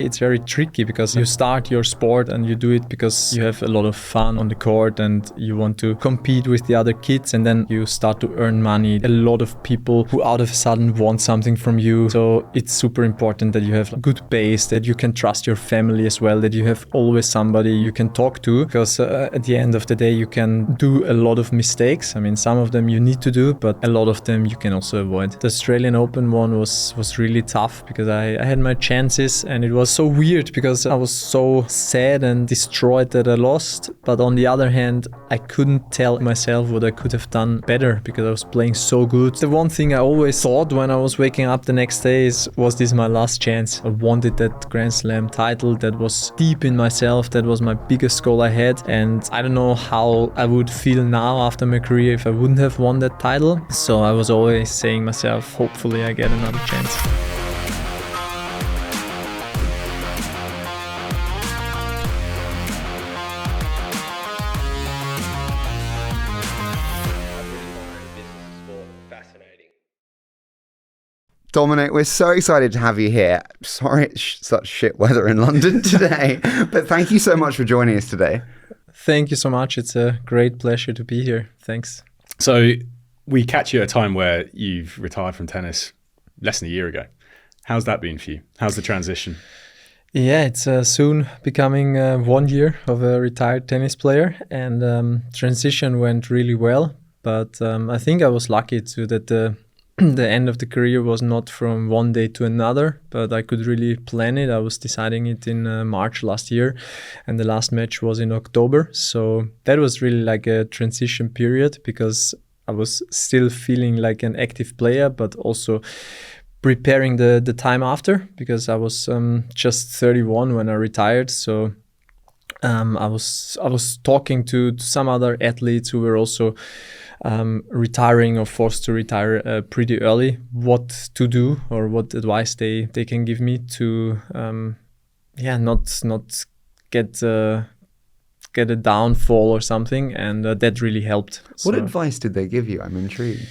it's very tricky because you start your sport and you do it because you have a lot of fun on the court and you want to compete with the other kids, and then you start to earn money. A lot of people who out of a sudden want something from you. So it's super important that you have a good base, that you can trust your family as well, that you have always somebody you can talk to, because at the end of the day you can do a lot of mistakes. I mean, some of them you need to do, but a lot of them you can also avoid. The Australian Open one was really tough because I had my chances, and it was so weird because I was so sad and destroyed that I lost, but on the other hand I couldn't tell myself what I could have done better because I was playing so good. The one thing I always thought when I was waking up the next day is, was this my last chance? I wanted that Grand Slam title. That was deep in myself. That was my biggest goal I had, and I don't know how I would feel now after my career if I wouldn't have won that title. So I was always saying myself, hopefully I get another chance. Dominic, we're so excited to have you here. Sorry it's such shit weather in London today, but thank you so much for joining us today. Thank you so much. It's a great pleasure to be here. Thanks. So we catch you at a time where you've retired from tennis less than a year ago. How's that been for you? How's the transition? Yeah, it's soon becoming 1 year of a retired tennis player, and transition went really well. But I think I was lucky too that the end of the career was not from one day to another, but I could really plan it. I was deciding it in March last year, and the last match was in October. So that was really like a transition period because I was still feeling like an active player, but also preparing the time after, because I was just 31 when I retired. So I was talking to some other athletes who were also retiring or forced to retire pretty early, what to do or what advice they can give me to not get a downfall or something, and that really helped. What advice did they give you? I'm intrigued.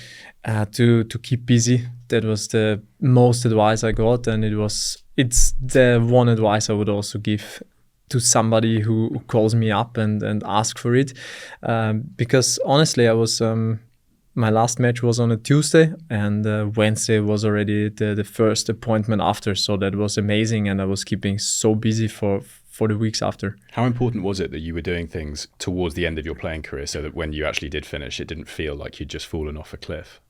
To keep busy. That was the most advice I got, and it's the one advice I would also give to somebody who calls me up and ask for it, because honestly I was my last match was on a Tuesday, and Wednesday was already the first appointment after, so that was amazing, and I was keeping so busy for the weeks after. How important was it that you were doing things towards the end of your playing career so that when you actually did finish, it didn't feel like you'd just fallen off a cliff?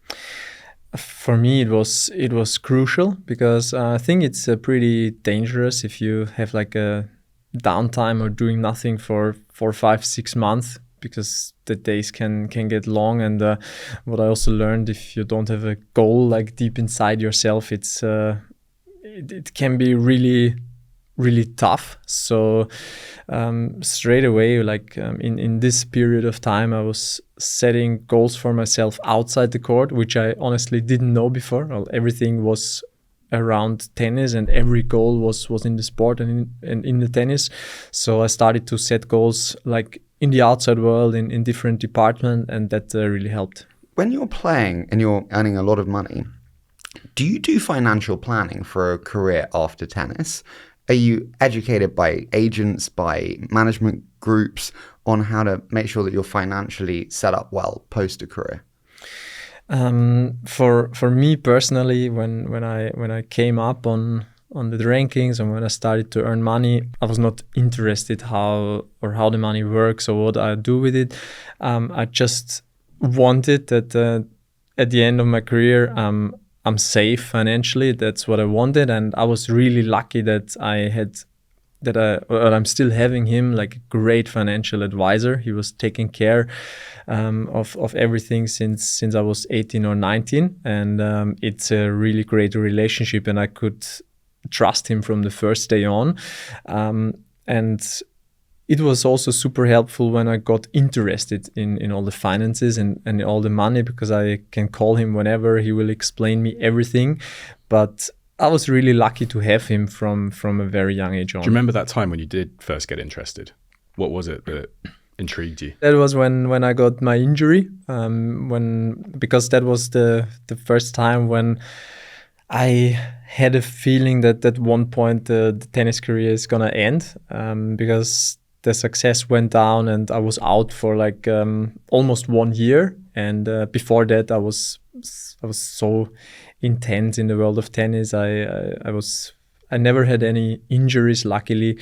For me, it was crucial, because I think it's pretty dangerous if you have like a downtime or doing nothing for 4, 5, 6 months, because the days can get long. And what I also learned, if you don't have a goal like deep inside yourself, it can be really, really tough. So straight away, like in this period of time, I was setting goals for myself outside the court, which I honestly didn't know before. Well, everything was around tennis, and every goal was in the sport and in the tennis. So I started to set goals like in the outside world, in different departments, and that really helped. When you're playing and you're earning a lot of money, do you do financial planning for a career after tennis? Are you educated by agents, by management groups on how to make sure that you're financially set up well post a career? For me personally, when I came up on the rankings and when I started to earn money, I was not interested how the money works or what I do with it. I just wanted that at the end of my career, I'm safe financially. That's what I wanted, and I was really lucky that I'm still having him like a great financial advisor. He was taking care of everything since I was 18 or 19, and it's a really great relationship, and I could trust him from the first day on. And it was also super helpful when I got interested in all the finances and all the money, because I can call him whenever. He will explain me everything. But I was really lucky to have him from a very young age on. Do you remember that time when you did first get interested? What was it that intrigued you? That was when I got my injury, because that was the first time when I had a feeling that at one point the tennis career is gonna end, because the success went down and I was out for like almost 1 year. And before that, I was so intense in the world of tennis. I never had any injuries, luckily.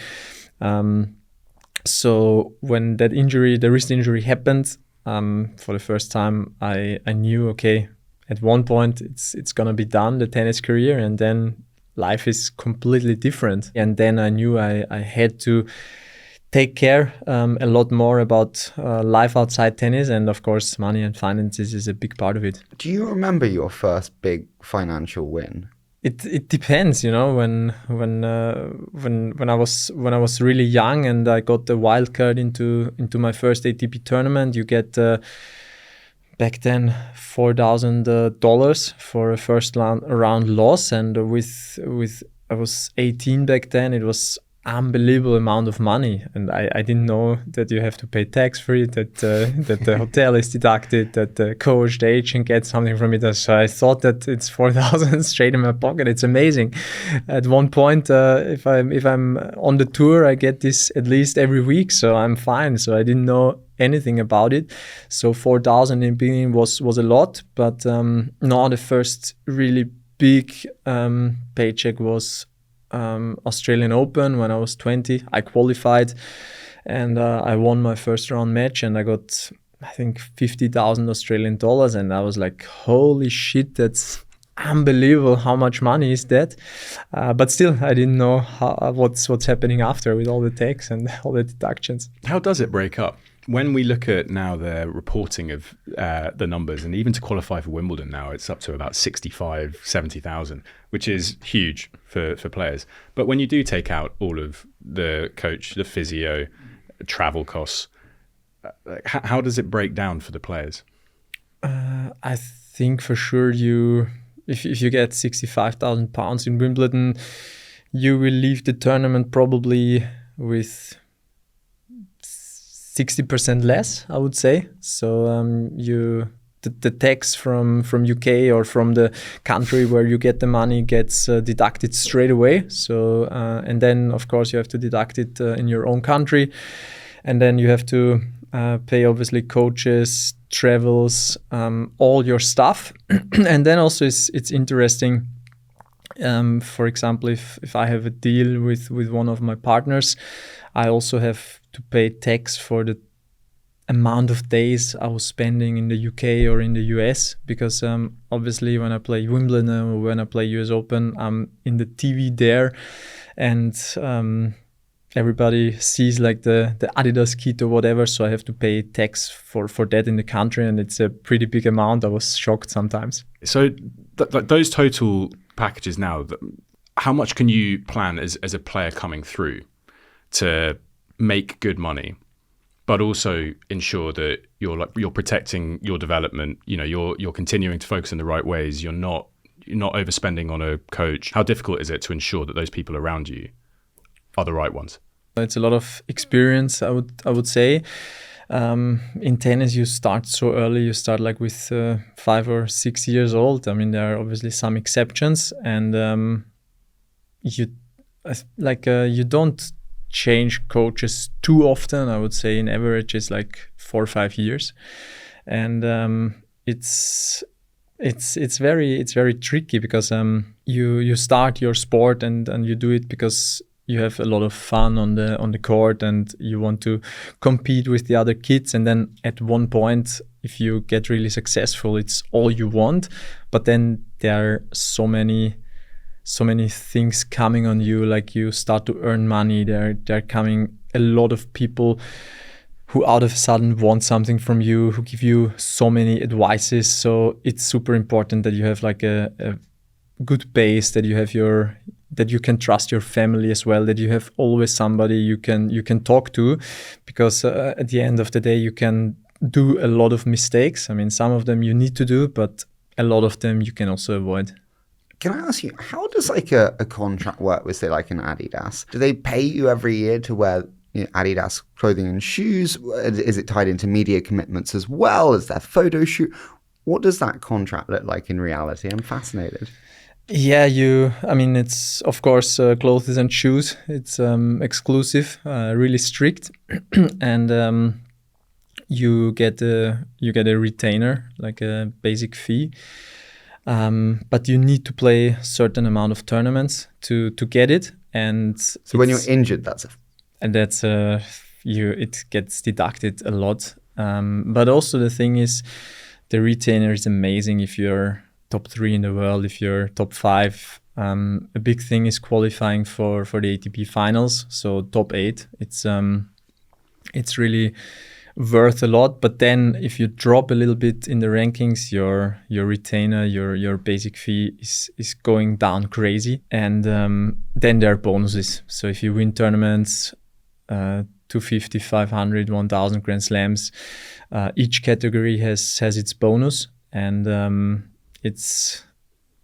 So when that injury, the wrist injury happened, for the first time, I knew, okay, at one point it's gonna be done, the tennis career, and then life is completely different. And then I knew I had to take care a lot more about life outside tennis, and of course money and finances is a big part of it. Do you remember your first big financial win? It depends, you know. When I was really young and I got the wild card into my first ATP tournament, you get back then $4,000 for a first round loss, and with I was 18 back then. It was unbelievable amount of money, and I didn't know that you have to pay tax for it, that the hotel is deducted, that the coach, the agent gets something from it. So I thought that it's 4,000 straight in my pocket. It's amazing. At one point, if I'm on the tour, I get this at least every week, so I'm fine. So I didn't know anything about it. So 4,000 in the beginning was a lot, but now the first really big paycheck was Australian Open when I was 20. I qualified and I won my first round match, and I got, I think, 50,000 Australian dollars, and I was like, holy shit, that's unbelievable. How much money is that? But still, I didn't know what's happening after with all the tax and all the deductions. How does it break up? When we look at now the reporting of the numbers, and even to qualify for Wimbledon now, it's up to about 65, 70,000, which is huge for players. But when you do take out all of the coach, the physio, travel costs, how does it break down for the players? I think for sure if you get £65,000 in Wimbledon, you will leave the tournament probably with 60% less, I would say. So the tax from UK or from the country where you get the money gets deducted straight away. So and then of course you have to deduct it in your own country, and then you have to pay obviously coaches, travels, all your stuff. And then also it's interesting. For example, if I have a deal with one of my partners, I also have to pay tax for the amount of days I was spending in the UK or in the US, because obviously when I play Wimbledon or when I play US Open, I'm in the TV there, and everybody sees like the Adidas kit or whatever, so I have to pay tax for that in the country, and it's a pretty big amount. I was shocked sometimes. So those total packages now, how much can you plan as a player coming through to make good money, but also ensure that you're protecting your development? You know, you're continuing to focus in the right ways. You're not overspending on a coach. How difficult is it to ensure that those people around you are the right ones? It's a lot of experience, I would say. In tennis, you start so early. You start like with 5 or 6 years old. I mean, there are obviously some exceptions, and you don't change coaches too often. I would say in average it's like 4 or 5 years, and it's very tricky because you start your sport and you do it because you have a lot of fun on the court and you want to compete with the other kids, and then at one point, if you get really successful, it's all you want. But then there are so many things coming on you, like you start to earn money. There are coming a lot of people who out of a sudden want something from you, who give you so many advices. So it's super important that you have like a good base, that you can trust your family as well, that you have always somebody you can talk to, because at the end of the day you can do a lot of mistakes. I mean, some of them you need to do, but a lot of them you can also avoid. Can I ask you, how does like a contract work with, say, like an Adidas? Do they pay you every year to wear Adidas clothing and shoes? Is it tied into media commitments as well? Is there photo shoot? What does that contract look like in reality? I'm fascinated. Yeah, I mean, it's of course clothes and shoes. It's exclusive, really strict, and you get a retainer, like a basic fee. But you need to play a certain amount of tournaments to get it, and So when you're injured, that's it gets deducted a lot. But also the thing is, the retainer is amazing if you're top 3 in the world, if you're top 5. A big thing is qualifying for the ATP finals, so top 8. It's really worth a lot. But then if you drop a little bit in the rankings, your retainer, your basic fee is going down crazy. And then there are bonuses. So if you win tournaments, 250, 500, 1000 Grand Slams, each category has its bonus, and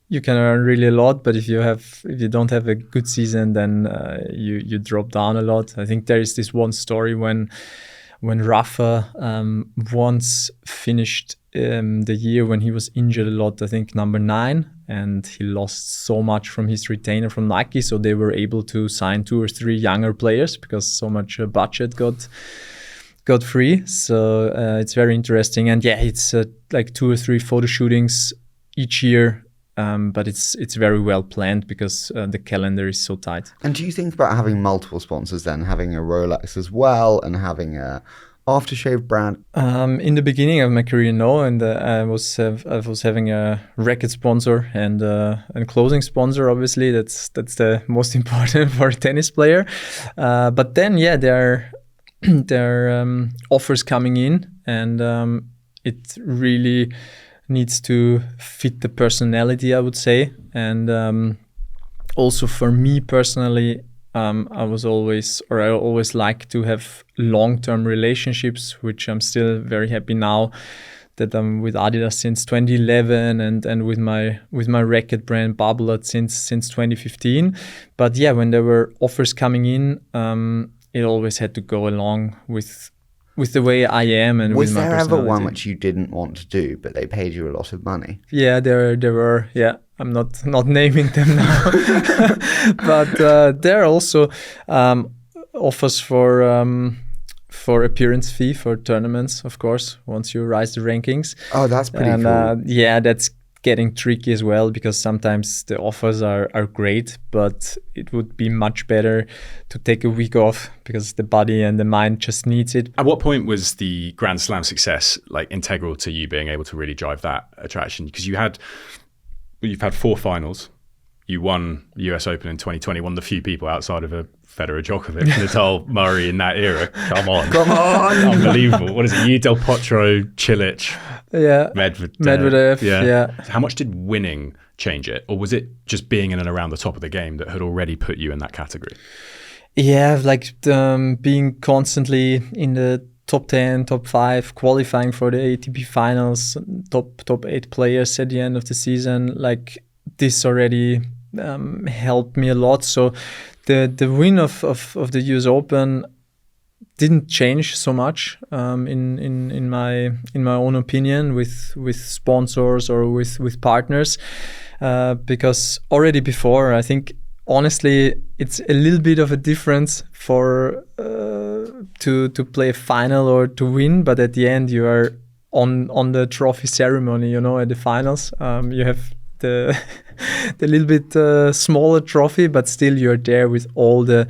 you can earn really a lot. But if you don't have a good season, then you drop down a lot. I think there is this one story when Rafa once finished the year when he was injured a lot, I think number 9, and he lost so much from his retainer from Nike, so they were able to sign 2 or 3 younger players because so much budget got free. So it's very interesting, and yeah, it's like 2 or 3 photo shootings each year. But it's very well planned because the calendar is so tight. And do you think about having multiple sponsors then, having a Rolex as well and having a aftershave brand? In the beginning of my career, no, and I was having a racket sponsor and clothing sponsor. Obviously, that's the most important for a tennis player. But then, yeah, there are offers coming in, and it really needs to fit the personality, I would say. And also for me personally, I always like to have long-term relationships, which I'm still very happy now that I'm with Adidas since 2011 and with my racket brand Babolat since 2015. But yeah, when there were offers coming in, it always had to go along with the way I am and with my personality. Was there ever one which you didn't want to do, but they paid you a lot of money? Yeah, there were. Yeah, I'm not naming them now, but there are also offers for appearance fee for tournaments, of course. Once you rise the rankings. Oh, that's pretty cool. Yeah, that's getting tricky as well, because sometimes the offers are great, but it would be much better to take a week off because the body and the mind just needs it. At what point was the Grand Slam success like integral to you being able to really drive that attraction? Because you've had 4 finals. You won the US Open in 2020, one of the few people outside of a Federer, Djokovic, Nadal, Murray in that era. Come on. Unbelievable. What is it? You, Del Potro, Cilic, Medvedev. Yeah. How much did winning change it? Or was it just being in and around the top of the game that had already put you in that category? Yeah, like being constantly in the top 10, top 5, qualifying for the ATP finals, top 8 players at the end of the season, like this already helped me a lot. So the win of the US Open didn't change so much in my own opinion with sponsors or with partners, because already before, I think honestly it's a little bit of a difference for to play a final or to win, but at the end you are on the trophy ceremony, at the finals. You have the little bit smaller trophy, but still you're there with all the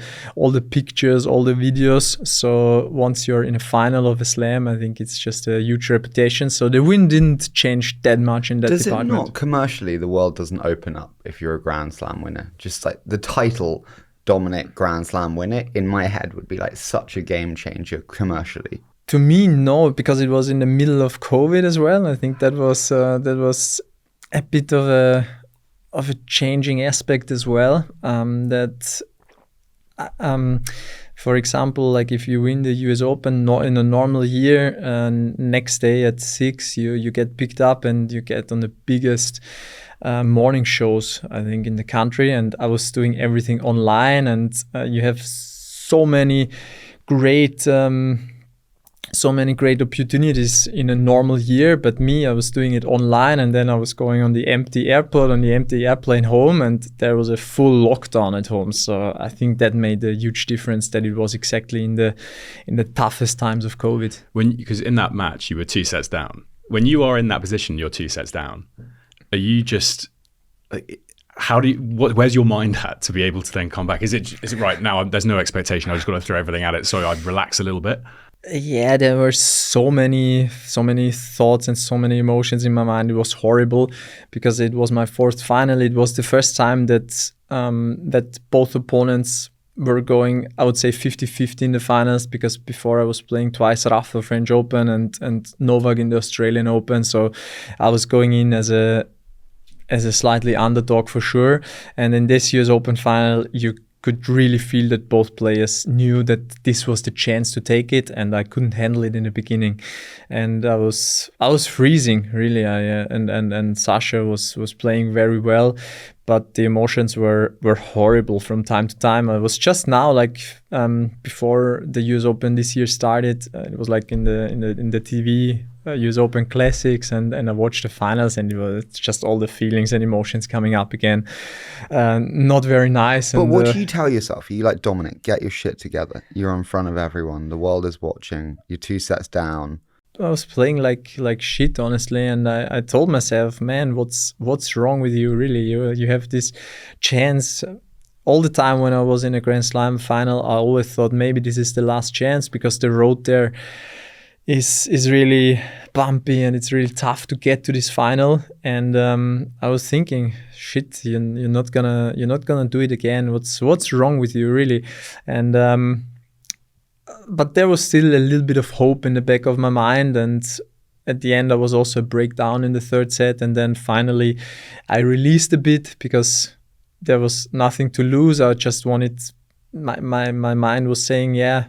pictures, all the videos. So once you're in a final of a slam, I think it's just a huge reputation. So the win didn't change that much in that department. Does it not commercially, the world doesn't open up if you're a Grand Slam winner? Just like the title Dominic Grand Slam winner in my head would be like such a game changer commercially. To me, no, because it was in the middle of COVID as well. I think that was a bit of a changing aspect as well. For example, like if you win the US Open in a normal year, next day at 6 you get picked up and you get on the biggest morning shows, I think, in the country. And I was doing everything online, and you have so many great so many great opportunities in a normal year, but me, I was doing it online, and then I was going on the empty airport, on the empty airplane home, and there was a full lockdown at home. So I think that made a huge difference, that it was exactly in the toughest times of COVID. Because in that match you were 2 sets down. When you are in that position, you're 2 sets down. Are you just where's your mind at to be able to then come back? Is it right now? There's no expectation. I just got to throw everything at it, so I'd relax a little bit. Yeah, there were so many thoughts and so many emotions in my mind. It was horrible because it was my 4th final. It was the first time that both opponents were going, I would say, 50-50 in the finals, because before I was playing twice Rafael French Open and Novak in the Australian Open. So I was going in as a slightly underdog for sure. And in this year's Open final, you could really feel that both players knew that this was the chance to take it, and I couldn't handle it in the beginning, and I was freezing really. And Sasha was playing very well, but the emotions were horrible from time to time. I was just now before the US Open this year started. It was like in the TV. US Open Classics, and I watched the finals, and it was just all the feelings and emotions coming up again. Not very nice. But what do you tell yourself? Are you like, Dominic, get your shit together? You're in front of everyone. The world is watching. You're 2 sets down. I was playing like shit, honestly, and I told myself, man, what's wrong with you? Really, you have this chance. All the time when I was in a Grand Slam final, I always thought maybe this is the last chance, because the road there is really bumpy and it's really tough to get to this final. And I was thinking, shit, you're not gonna do it again. What's wrong with you, really? And but there was still a little bit of hope in the back of my mind. And at the end, I was also a breakdown in the 3rd set, and then finally I released a bit because there was nothing to lose. I just wanted, my mind was saying, yeah,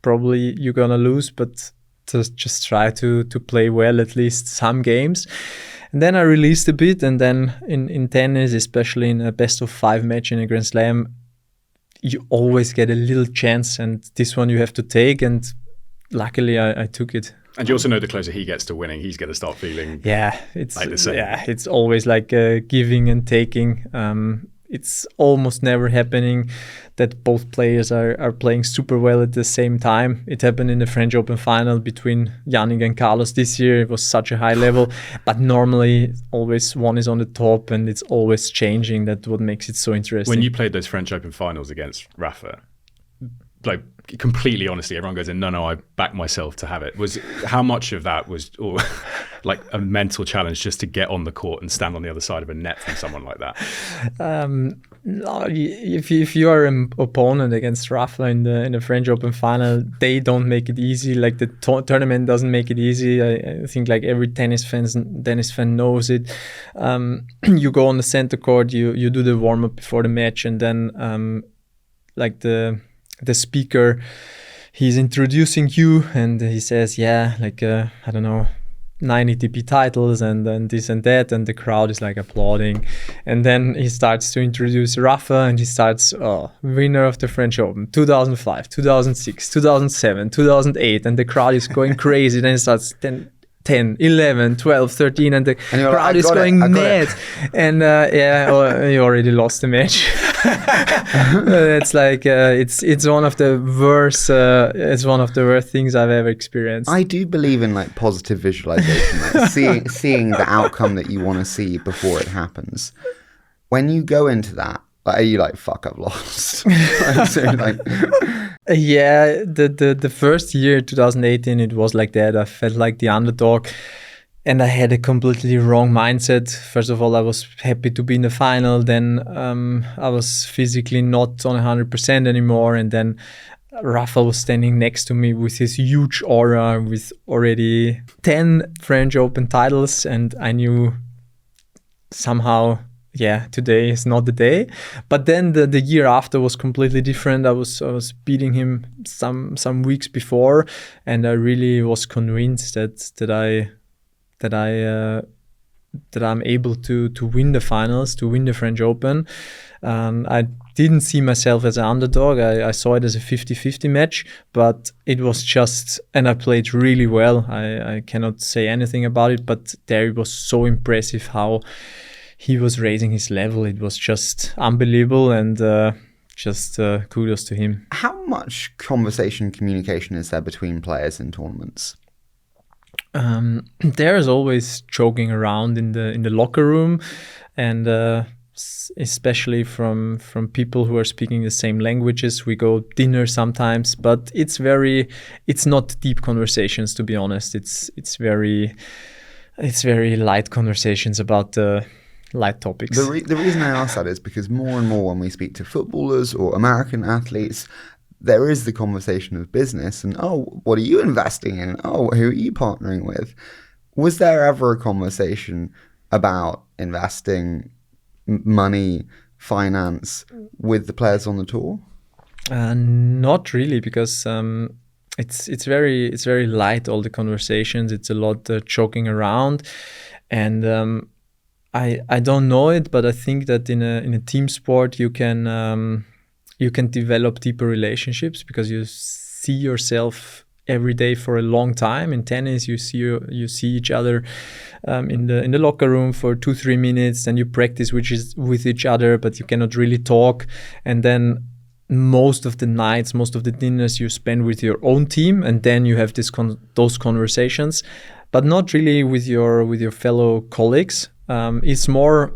probably you're gonna lose, but to just try to play well at least some games. And then I released a bit, and then in tennis, especially in a best of 5 match in a Grand Slam, you always get a little chance, and this one you have to take, and luckily I took it. And you also know the closer he gets to winning, he's going to start feeling it's like the same. Yeah, it's always like giving and taking. It's almost never happening that both players are playing super well at the same time. It happened in the French Open final between Yannick and Carlos this year. It was such a high level, but normally always one is on the top, and it's always changing. That's what makes it so interesting. When you played those French Open finals against Rafa, like completely honestly, everyone goes in, no, I back myself to have it. How much of that was like a mental challenge just to get on the court and stand on the other side of a net from someone like that? No, if you are an opponent against Rafa in the French Open final, they don't make it easy. Like the tournament doesn't make it easy. I think like every tennis fan knows it. You go on the center court, you do the warm up before the match, and then like the speaker, he's introducing you, and he says, I don't know, 9 ATP titles and this and that, and the crowd is like applauding. And then he starts to introduce Rafa, and he starts, winner of the French Open 2005, 2006, 2007, 2008, and the crowd is going crazy. Then it starts 10, 11, 12, 13, and the crowd is going mad. And you already lost the match. It's like it's one of the worst. It's one of the worst things I've ever experienced. I do believe in like positive visualization, like seeing the outcome that you want to see before it happens. When you go into that, like, are you like, fuck, I've lost? Yeah, the first year, 2018, it was like that. I felt like the underdog, and I had a completely wrong mindset. First of all, I was happy to be in the final. Then I was physically not on 100% anymore. And then Rafa was standing next to me with his huge aura, with already 10 French Open titles. And I knew somehow, today is not the day. But then the year after was completely different. I was beating him some weeks before, and I really was convinced that I'm able to win the finals, to win the French Open. I didn't see myself as an underdog. I saw it as a 50-50 match, but it was just, and I played really well. I cannot say anything about it, but there it was so impressive how he was raising his level. It was just unbelievable, and just kudos to him. How much conversation, communication is there between players in tournaments? There's always joking around in the locker room, and especially from people who are speaking the same languages. We go dinner sometimes, but it's not deep conversations, to be honest. It's very light conversations about the light topics. The reason I ask that is because more and more when we speak to footballers or American athletes, there is the conversation of business and, oh, what are you investing in? Oh, who are you partnering with? Was there ever a conversation about investing money, finance with the players on the tour? Not really, because it's very light, all the conversations. It's a lot joking around, and I don't know it, but I think that in a team sport you can develop deeper relationships because you see yourself every day for a long time. In tennis, you see each other in the locker room for 2-3 minutes, and you practice with each other, but you cannot really talk. And then most of the nights, most of the dinners you spend with your own team, and then you have those conversations, but not really with your fellow colleagues. It's more,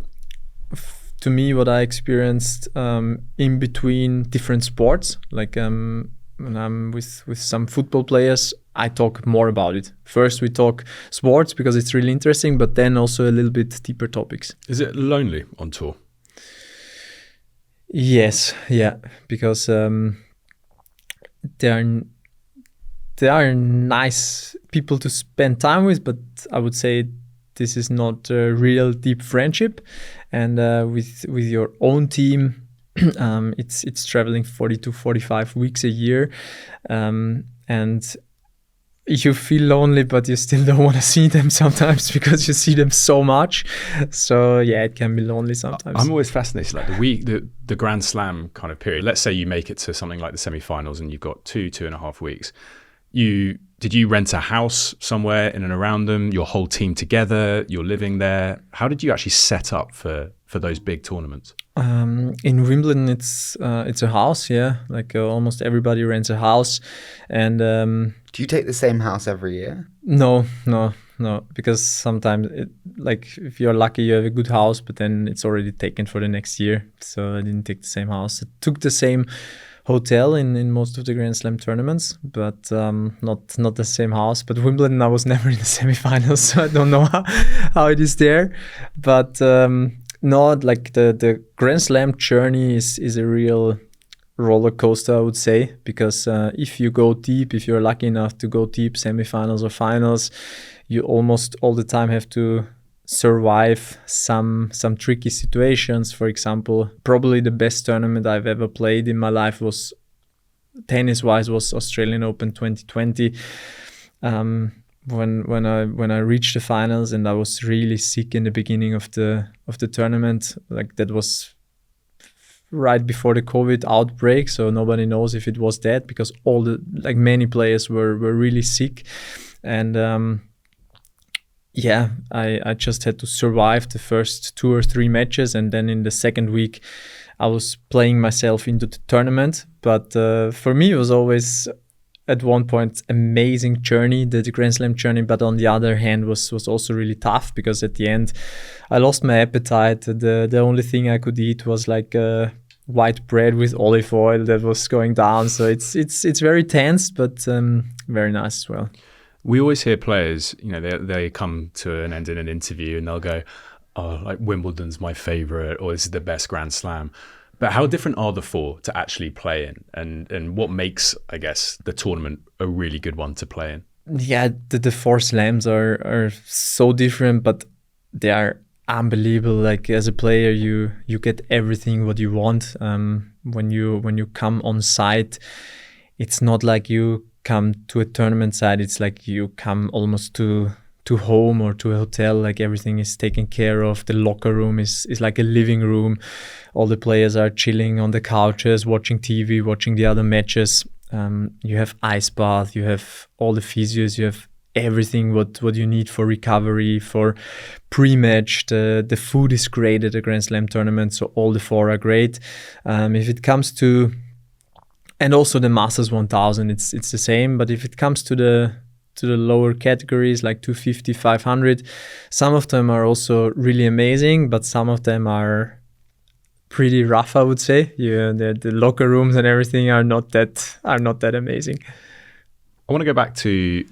to me, what I experienced in between different sports. Like when I'm with some football players, I talk more about it. First, we talk sports because it's really interesting, but then also a little bit deeper topics. Is it lonely on tour? Yes, yeah, because there are nice people to spend time with, but I would say this is not a real deep friendship. And with your own team, it's traveling 40 to 45 weeks a year, and you feel lonely, but you still don't want to see them sometimes because you see them so much. So yeah, it can be lonely sometimes. I'm always fascinated, like the Grand Slam kind of period. Let's say you make it to something like the semi-finals and you've got 2.5 weeks. Did you rent a house somewhere in and around them? Your whole team together? You're living there? How did you actually set up for those big tournaments? In Wimbledon, it's a house. Yeah, like almost everybody rents a house, and do you take the same house every year? No, because sometimes like if you're lucky, you have a good house, but then it's already taken for the next year. So I didn't take the same house. I took the same hotel in most of the Grand Slam tournaments, but not the same house. But Wimbledon, I was never in the semifinals, so I don't know how it is there. But no, like the Grand Slam journey is a real roller coaster, I would say, because if you go deep, if you're lucky enough to go deep, semifinals or finals, you almost all the time have to survive some tricky situations. For example, probably the best tournament I've ever played in my life was tennis-wise was Australian Open 2020. When I reached the finals and I was really sick in the beginning of the tournament, like that was right before the COVID outbreak, so nobody knows if it was that because many players were really sick, and yeah, I just had to survive the first 2 or 3 matches, and then in the second week I was playing myself into the tournament. But for me it was always at one point amazing journey, the Grand Slam journey, but on the other hand was also really tough because at the end I lost my appetite. The only thing I could eat was like white bread with olive oil that was going down. So it's very tense, but very nice as well. We always hear players, they come to an end in an interview and they'll go, oh, like Wimbledon's my favorite, or this is the best Grand Slam. But how different are the 4 to actually play in? And what makes, I guess, the tournament a really good one to play in? Yeah, the 4 slams are so different, but they are unbelievable. Like as a player, you get everything what you want. When you come on site, it's not like you come to a tournament side. It's like you come almost to to home or to a hotel, like everything is taken care of. The locker room is like a living room. All the players are chilling on the couches, watching TV, watching the other matches. You have ice bath, you have all the physios, you have everything what you need for recovery, for pre-match. The food is great at a Grand Slam tournament, so all the four are great. If it comes to, and also the Masters 1000, it's the same. But if it comes to the lower categories like 250, 500, some of them are also really amazing, but some of them are pretty rough, I would say. Yeah, the locker rooms and everything are not that amazing. I want to go back to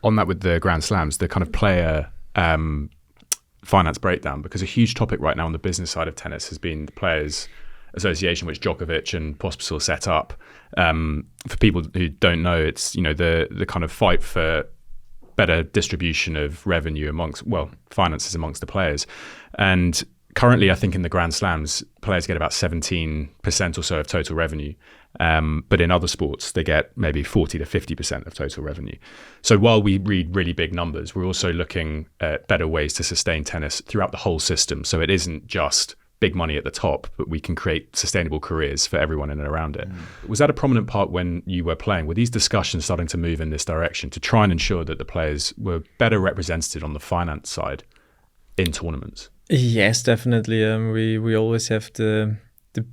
on that with the Grand Slams, the kind of player finance breakdown, because a huge topic right now on the business side of tennis has been the Players Association, which Djokovic and Pospisil set up. For people who don't know, it's the kind of fight for better distribution of revenue amongst finances amongst the players. And currently, I think in the Grand Slams, players get about 17% or so of total revenue. But in other sports, they get maybe 40 to 50% of total revenue. So while we read really big numbers, we're also looking at better ways to sustain tennis throughout the whole system. So it isn't just big money at the top, but we can create sustainable careers for everyone in and around it. Was that a prominent part when you were playing? Were these discussions starting to move in this direction to try and ensure that the players were better represented on the finance side in tournaments? Yes, definitely. We always have the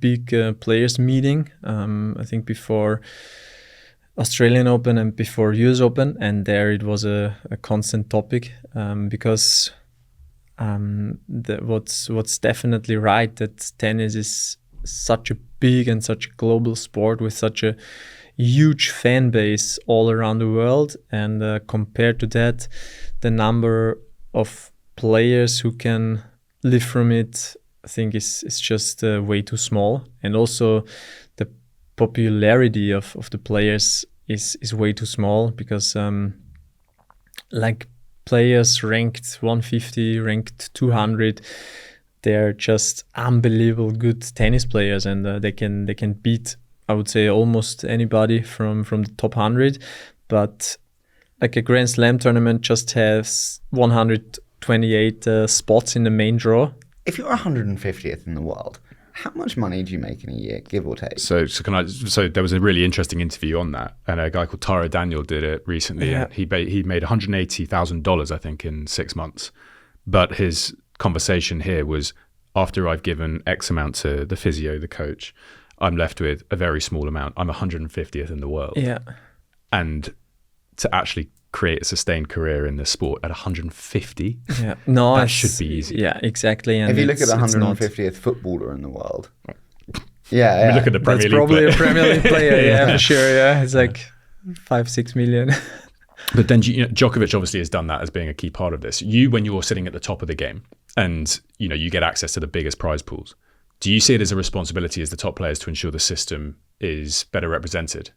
big players meeting. I think before Australian Open and before US Open, and there it was a constant topic because what's definitely right, that tennis is such a big and such a global sport with such a huge fan base all around the world, and compared to that, the number of players who can live from it, I think is just way too small. And also the popularity of the players is way too small, because like players ranked 150, ranked 200, they're just unbelievable good tennis players, and they can beat, I would say, almost anybody from the top 100. But like a Grand Slam tournament just has 128 spots in the main draw. If you're 150th in the world, how much money do you make in a year, give or take? So there was a really interesting interview on that, and a guy called Taro Daniel did it recently. Yeah. And he made $180,000, I think, in 6 months. But his conversation here was, after I've given X amount to the physio, the coach, I'm left with a very small amount. I'm 150th in the world. Yeah. And to actually create a sustained career in this sport at 150, that should be easy. Yeah, exactly. And if you look at the 150th footballer in the world, I mean, look at the Premier League probably player. a Premier League player, yeah, for sure. Yeah, it's like 5-6 million. But then Djokovic obviously has done that as being a key part of this. When you're sitting at the top of the game and you get access to the biggest prize pools, do you see it as a responsibility as the top players to ensure the system is better represented?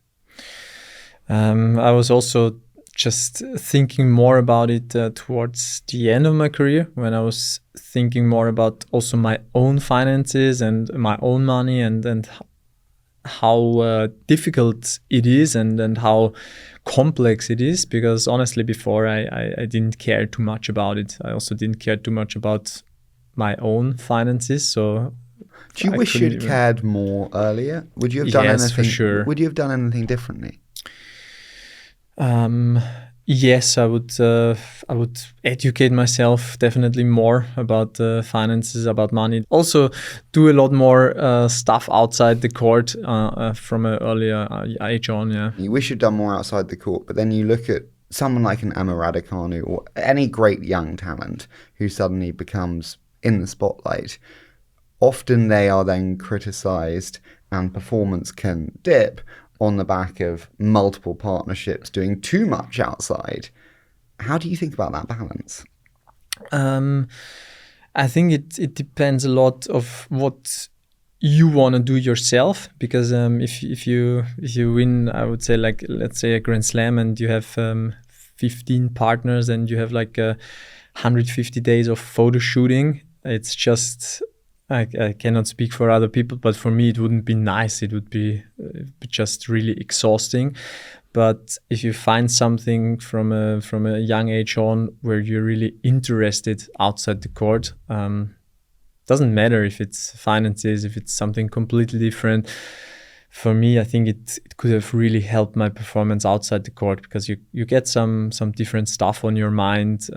I was also just thinking more about it towards the end of my career, when I was thinking more about also my own finances and my own money, and how difficult it is and how complex it is. Because honestly, before I didn't care too much about it. I also didn't care too much about my own finances. So do you wish you'd cared more earlier? Would you have done anything? For sure. Would you have done anything differently? Yes, I would educate myself definitely more about finances, about money. Also, do a lot more stuff outside the court from an earlier age on. Yeah, you wish you'd done more outside the court, but then you look at someone like an Emma Raducanu or any great young talent who suddenly becomes in the spotlight. Often they are then criticised, and performance can dip on the back of multiple partnerships doing too much outside. How do you think about that balance? I think it depends a lot of what you want to do yourself, because if you win, I would say, like, let's say a Grand Slam, and you have 15 partners and you have like 150 days of photo shooting, it's just, I cannot speak for other people, but for me it wouldn't be nice. It would be just really exhausting. But if you find something from a young age on where you're really interested outside the court, doesn't matter if it's finances, if it's something completely different. For me, I think it could have really helped my performance outside the court, because you get some different stuff on your mind.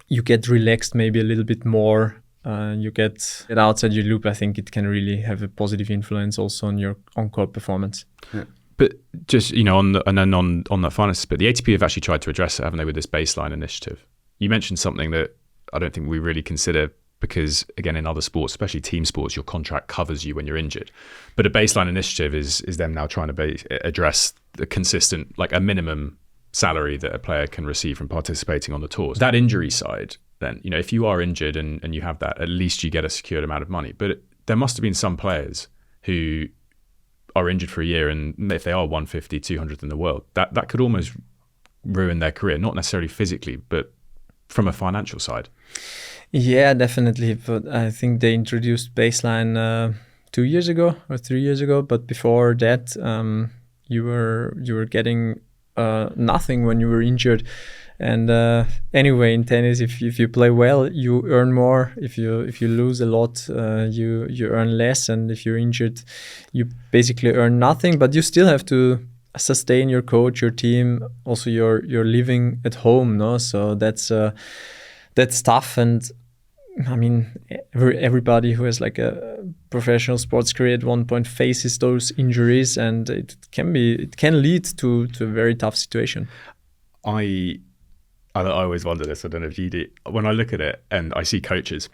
You get relaxed maybe a little bit more. You get outside your loop. I think it can really have a positive influence also on your on-court performance. Yeah. But just, on that finances, but the ATP have actually tried to address it, haven't they, with this baseline initiative? You mentioned something that I don't think we really consider, because again, in other sports, especially team sports, your contract covers you when you're injured. But a baseline initiative is them now trying to address the consistent, like a minimum salary that a player can receive from participating on the tours. That injury side, then, if you are injured and you have that, at least you get a secured amount of money. But there must have been some players who are injured for a year, and if they are 150, 200th in the world, that could almost ruin their career, not necessarily physically, but from a financial side. Yeah, definitely. But I think they introduced baseline 2 years ago or 3 years ago. But before that, you were getting nothing when you were injured. And anyway, in tennis, if you play well, you earn more. If you lose a lot, you earn less. And if you're injured, you basically earn nothing. But you still have to sustain your coach, your team, also your living at home. No, so that's tough. And I mean, everybody who has like a professional sports career at one point faces those injuries, and it can lead to a very tough situation. I always wonder this. I don't know if you do. When I look at it and I see coaches,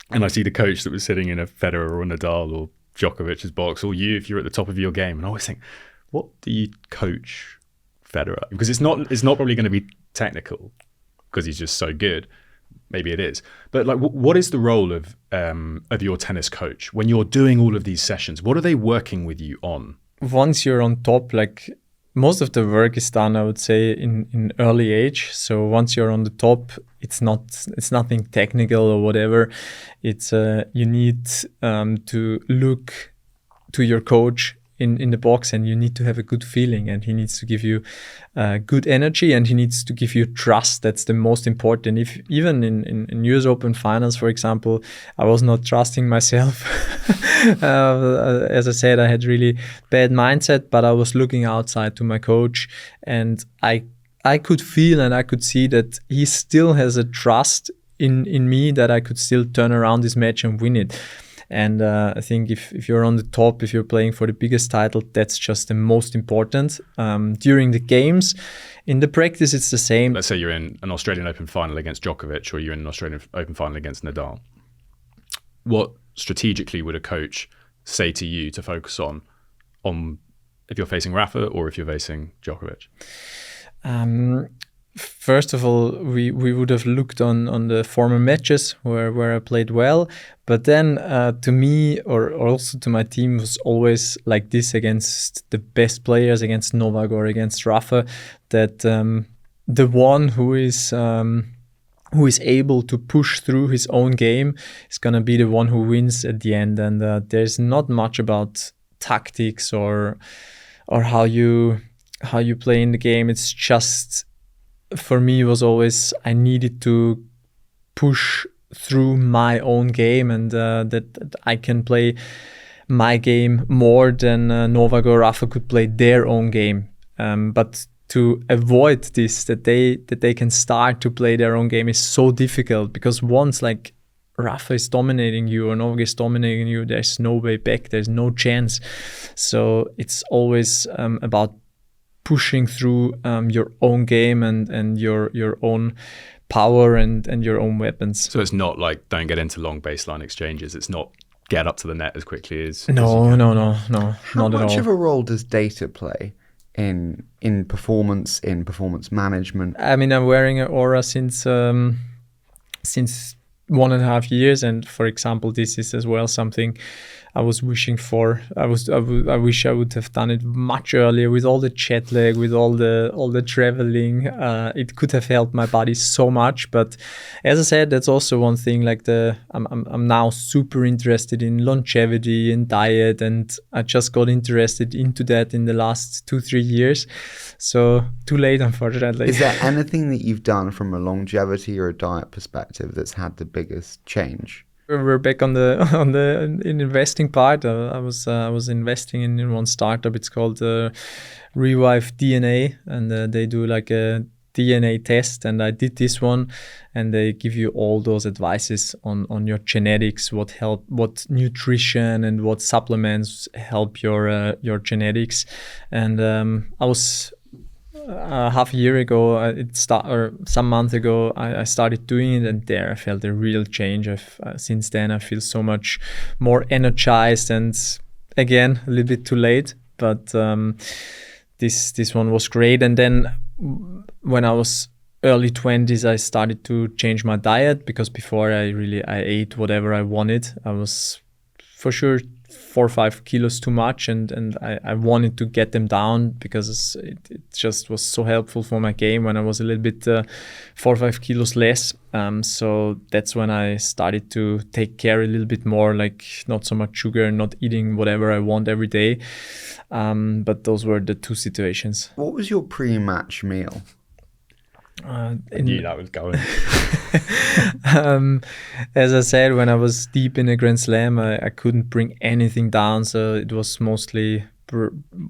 and I see the coach that was sitting in a Federer or Nadal or Djokovic's box, or you if you're at the top of your game, and I always think, what do you coach Federer? Because it's not probably going to be technical, because he's just so good. Maybe it is, but like, what is the role of your tennis coach when you're doing all of these sessions? What are they working with you on? Once you're on top, like, most of the work is done, I would say, in early age. So once you're on the top, it's nothing technical or whatever. It's you need to look to your coach in the box, and you need to have a good feeling, and he needs to give you good energy, and he needs to give you trust. That's the most important. If even in US Open finals, for example, I was not trusting myself. As I said, I had really bad mindset, but I was looking outside to my coach, and I could feel and I could see that he still has a trust in me, that I could still turn around this match and win it. And I think if you're on the top, if you're playing for the biggest title, that's just the most important. During the games, in the practice, it's the same. Let's say you're in an Australian Open final against Djokovic, or you're in an Australian Open final against Nadal. What strategically would a coach say to you to focus on if you're facing Rafa or if you're facing Djokovic? First of all, we would have looked on the former matches where I played well, but then to me, or also to my team, was always like this against the best players, against Novak or against Rafa, that the one who is able to push through his own game is gonna be the one who wins at the end. And there's not much about tactics or how you play in the game. It's just, for me, it was always, I needed to push through my own game, and that I can play my game more than Novak or Rafa could play their own game. But to avoid this, that they can start to play their own game, is so difficult, because once like Rafa is dominating you or Novak is dominating you, there's no way back. There's no chance. So it's always about pushing through your own game and your own power and your own weapons. So it's not like, don't get into long baseline exchanges. It's not get up to the net as quickly as No, as not How at all. much of a role does data play in performance management? I mean, I'm wearing an Aura since 1.5 years, and for example, this is as well something I was wishing for. I wish I would have done it much earlier with all the jet lag, with all the traveling. It could have helped my body so much. But as I said, that's also one thing. Like I'm now super interested in longevity and diet, and I just got interested into that in the last 2-3 years. So too late, unfortunately. Is there anything that you've done from a longevity or a diet perspective that's had the biggest change? We're back on the investing part. I was investing in one startup. It's called Revive DNA, and they do like a DNA test. And I did this one, and they give you all those advices on your genetics, what nutrition and what supplements help your genetics. And I was. Half a year ago, some month ago, I started doing it, and there I felt a real change. Since then, I feel so much more energized, and again, a little bit too late, but this one was great. And then when I was early 20s, I started to change my diet, because before I ate whatever I wanted. I was for sure 4 or 5 kilos too much, and I wanted to get them down, because it just was so helpful for my game when I was a little bit 4 or 5 kilos less. So that's when I started to take care a little bit more, like not so much sugar, not eating whatever I want every day. But those were the two situations. What was your pre-match meal? I knew that was going. As I said, when I was deep in a Grand Slam, I couldn't bring anything down, so it was mostly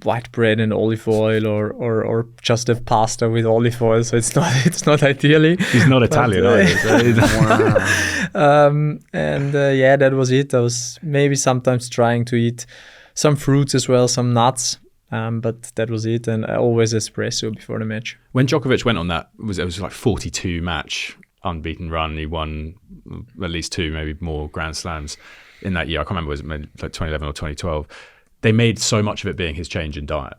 white bread and olive oil, or just a pasta with olive oil. So it's not ideally. He's not Italian, either. Wow. And that was it. I was maybe sometimes trying to eat some fruits as well, some nuts. But that was it, and always espresso before the match. When Djokovic went on that, it was like 42 match unbeaten run. He won at least 2, maybe more Grand Slams in that year. I can't remember, was it like 2011 or 2012? They made so much of it being his change in diet.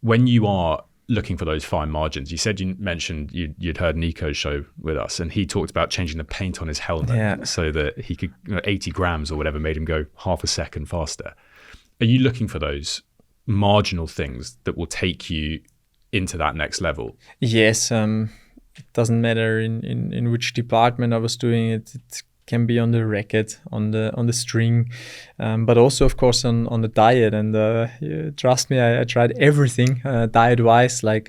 When you are looking for those fine margins, you mentioned you'd heard Nico's show with us, and he talked about changing the paint on his helmet so that he could 80 grams or whatever made him go half a second faster. Are you looking for those marginal things that will take you into that next level? Yes, it doesn't matter in which department I was doing it. It can be on the racket, on the string, but also of course on the diet. And trust me, I tried everything diet wise, like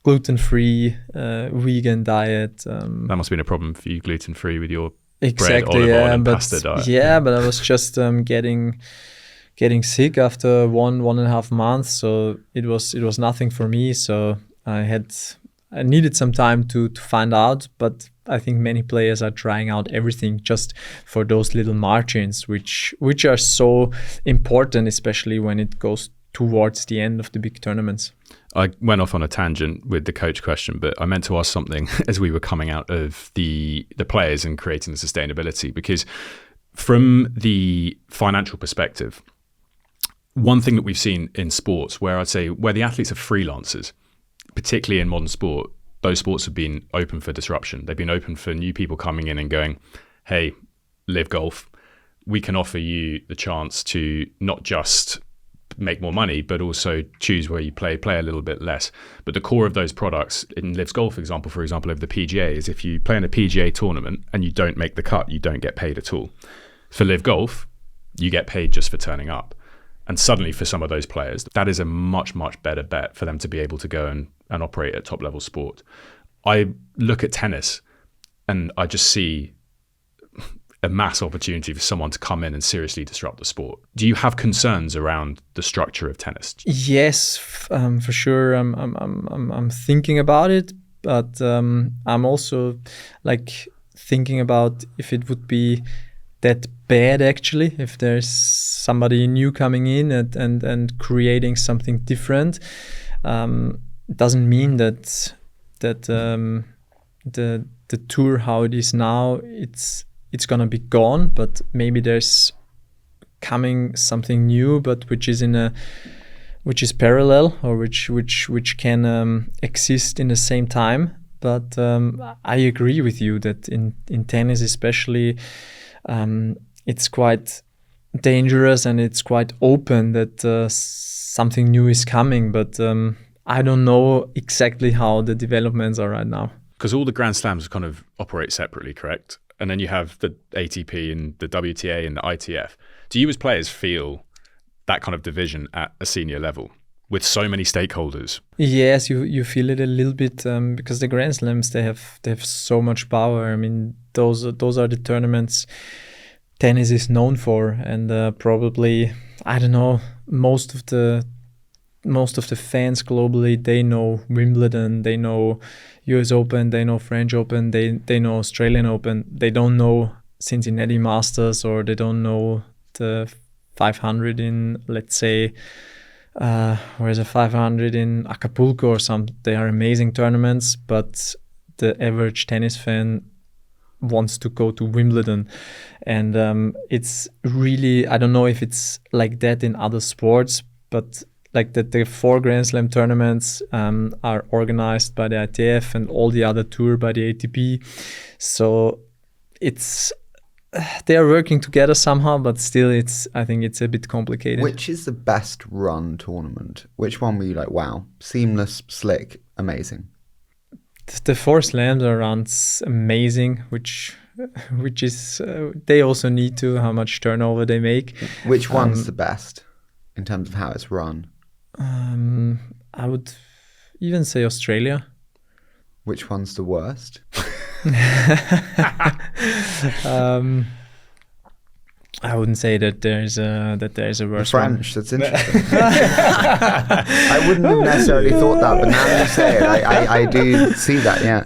gluten-free, vegan diet. That must have been a problem for you, gluten-free, with your exactly, bread, olive oil, and pasta diet. Yeah, but I was just getting sick after 1.5 months, so it was nothing for me. So I needed some time to find out, but I think many players are trying out everything just for those little margins, which are so important, especially when it goes towards the end of the big tournaments. I went off on a tangent with the coach question, but I meant to ask something as we were coming out of the players and creating the sustainability, because from the financial perspective, one thing that we've seen in sports, where I'd say where the athletes are freelancers, particularly in modern sport, those sports have been open for disruption. They've been open for new people coming in and going, hey, Live Golf, we can offer you the chance to not just make more money, but also choose where you play a little bit less. But the core of those products in Live Golf, for example, over the PGA, is if you play in a PGA tournament and you don't make the cut, you don't get paid at all. For Live Golf, you get paid just for turning up. And suddenly for some of those players, that is a much, much better bet for them to be able to go and operate at top level sport. I look at tennis and I just see a mass opportunity for someone to come in and seriously disrupt the sport. Do you have concerns around the structure of tennis? Yes, for sure. I'm thinking about it, but I'm also like thinking about if it would be that bad actually, if there's somebody new coming in and creating something different. It doesn't mean that the tour how it is now, it's gonna be gone, but maybe there's coming something new, but which is parallel, or which can exist in the same time. But I agree with you that in tennis especially, it's quite dangerous and it's quite open that something new is coming. But I don't know exactly how the developments are right now. Because all the Grand Slams kind of operate separately, correct? And then you have the ATP and the WTA and the ITF. Do you as players feel that kind of division at a senior level with so many stakeholders? Yes, you feel it a little bit because the Grand Slams, they have so much power. I mean, those are the tournaments tennis is known for, and probably, I don't know, most of the fans globally, they know Wimbledon, they know US Open, they know French Open, they know Australian Open. They don't know Cincinnati Masters, or they don't know the 500 in, let's say, where's a 500 in Acapulco or something. They are amazing tournaments, but the average tennis fan wants to go to Wimbledon. And it's really, I don't know if it's like that in other sports, but like that the 4 Grand Slam tournaments are organized by the ITF and all the other tour by the ATP. So it's they are working together somehow, but still I think it's a bit complicated. Which is the best run tournament? Which one were you like, wow, seamless, slick, amazing? The 4 slams are around amazing, which is they also need to how much turnover they make. Which one's the best in terms of how it's run? I would even say Australia. Which one's the worst? I wouldn't say that there's a worse French. one. That's interesting. I wouldn't have necessarily thought that, but now you say it, I do see that. Yeah.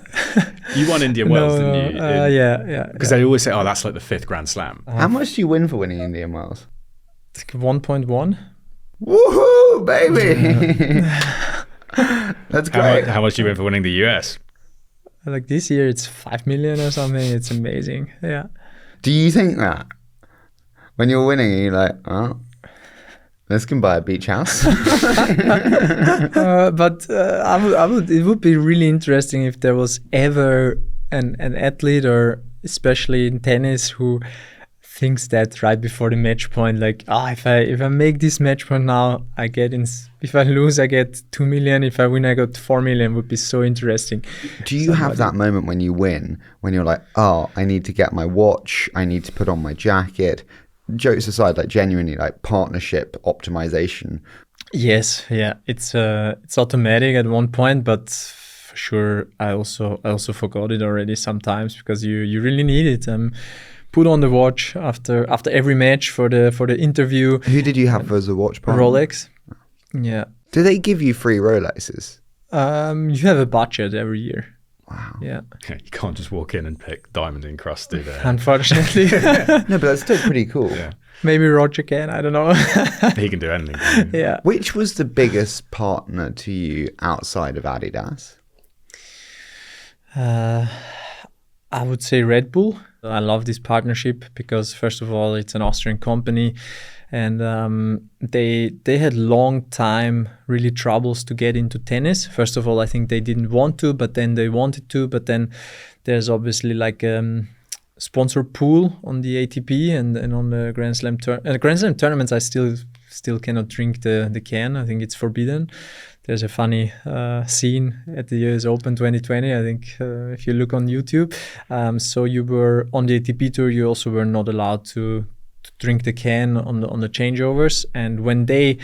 You won Indian Wells, didn't you? Yeah. Because they always say, "Oh, that's like the 5th Grand Slam." How much do you win for winning Indian Wells? 1.1. Woohoo, baby! That's great. How much do you win for winning the US? Like this year, it's 5 million or something. It's amazing. Yeah. Do you think that when you're winning, you're like, oh, this can buy a beach house? But I would. It would be really interesting if there was ever an athlete, or especially in tennis, who thinks that right before the match point, like, if I make this match point now, I get in. If I lose, I get 2 million. If I win, I got 4 million. Would be so interesting. Do you have that moment when you win, when you're like, oh, I need to get my watch, I need to put on my jacket? Jokes aside, like genuinely, like partnership optimization. Yes, yeah, it's automatic at one point, but for sure, I also forgot it already sometimes, because you really need it. Put on the watch after every match for the interview. Who did you have as a watch partner? Rolex. Yeah. Do they give you free Rolexes? You have a budget every year. Wow. Yeah. You can't just walk in and pick diamond encrusted. Unfortunately. No, but that's still pretty cool. Yeah. Maybe Roger can. I don't know. He can do anything. Yeah. Which was the biggest partner to you outside of Adidas? I would say Red Bull. I love this partnership because, first of all, it's an Austrian company, and they had long time really troubles to get into tennis. First of all, I think they didn't want to, but then they wanted to. But then there's obviously like sponsor pool on the ATP and on the Grand Slam Grand Slam tournaments. I still cannot drink the can. I think it's forbidden. There's a funny scene at the US Open 2020, I think, if you look on YouTube. So you were on the ATP tour, you also were not allowed to drink the can on the changeovers. And when they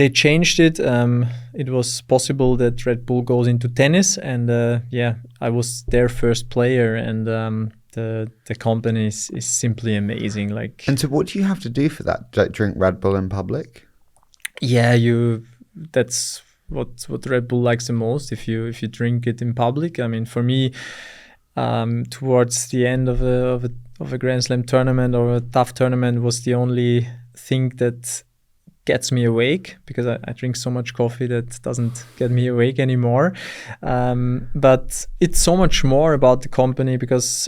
changed it, it was possible that Red Bull goes into tennis. And I was their first player, and the company is simply amazing. Like, and so what do you have to do for that? Like, drink Red Bull in public? Yeah, that's what Red Bull likes the most. If you drink it in public, I mean, for me, towards the end of a Grand Slam tournament or a tough tournament was the only thing that gets me awake, because I drink so much coffee that doesn't get me awake anymore. But it's so much more about the company, because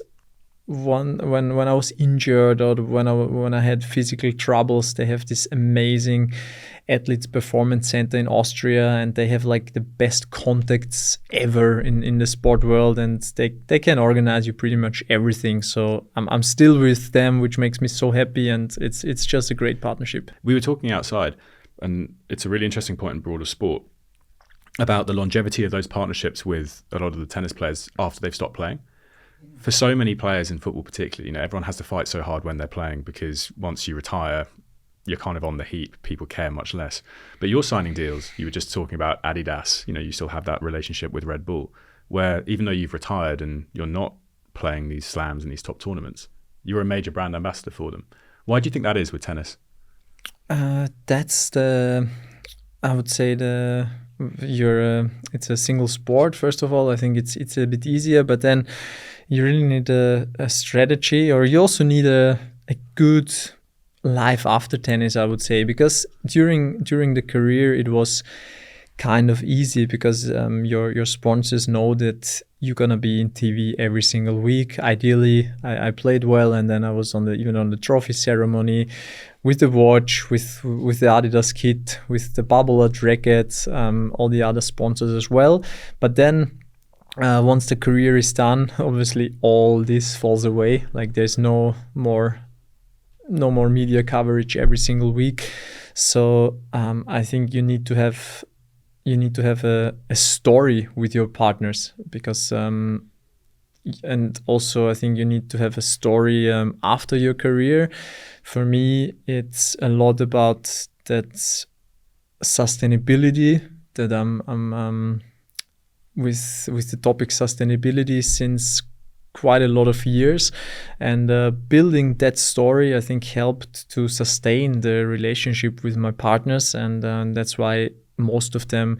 when I was injured or when I had physical troubles, they have this amazing athletes performance center in Austria, and they have like the best contacts ever in the sport world, and they can organize you pretty much everything. So I'm still with them, which makes me so happy, and it's just a great partnership. We were talking outside, and it's a really interesting point in broader sport about the longevity of those partnerships with a lot of the tennis players after they've stopped playing. For so many players in football particularly, everyone has to fight so hard when they're playing, because once you retire, you're kind of on the heap. People care much less. But you're signing deals. You were just talking about Adidas. You still have that relationship with Red Bull, where even though you've retired and you're not playing these slams and these top tournaments, you're a major brand ambassador for them. Why do you think that is with tennis? That's I would say it's a single sport. First of all, I think it's a bit easier, but then you really need a strategy, or you also need a good life after tennis, I would say, because during the career it was kind of easy because your sponsors know that you're gonna be in TV every single week. Ideally, I played well, and then I was even on the trophy ceremony with the watch, with the Adidas kit, with the bubblehead rackets, all the other sponsors as well. But then once the career is done, obviously all this falls away. Like there's no more media coverage every single week. So I think you need to have a story with your partners, because and also I think you need to have a story after your career. For me, it's a lot about that sustainability, that I'm with the topic sustainability since quite a lot of years, and building that story I think helped to sustain the relationship with my partners, and that's why most of them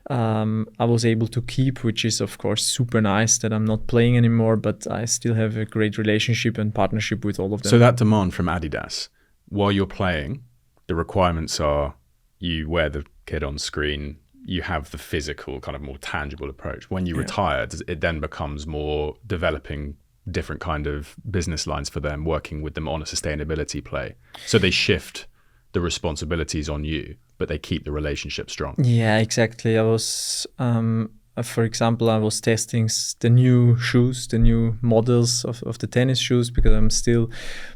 I was able to keep, which is of course super nice that I'm not playing anymore, but I still have a great relationship and partnership with all of them. So that demand from Adidas, while you're playing, the requirements are you wear the kit on screen, you have the physical kind of more tangible approach. When you retire, it then becomes more developing different kind of business lines for them, working with them on a sustainability play. So they shift the responsibilities on you, but they keep the relationship strong. Yeah, exactly. I was, for example, I was testing the new shoes, the new models of the tennis shoes, because I'm still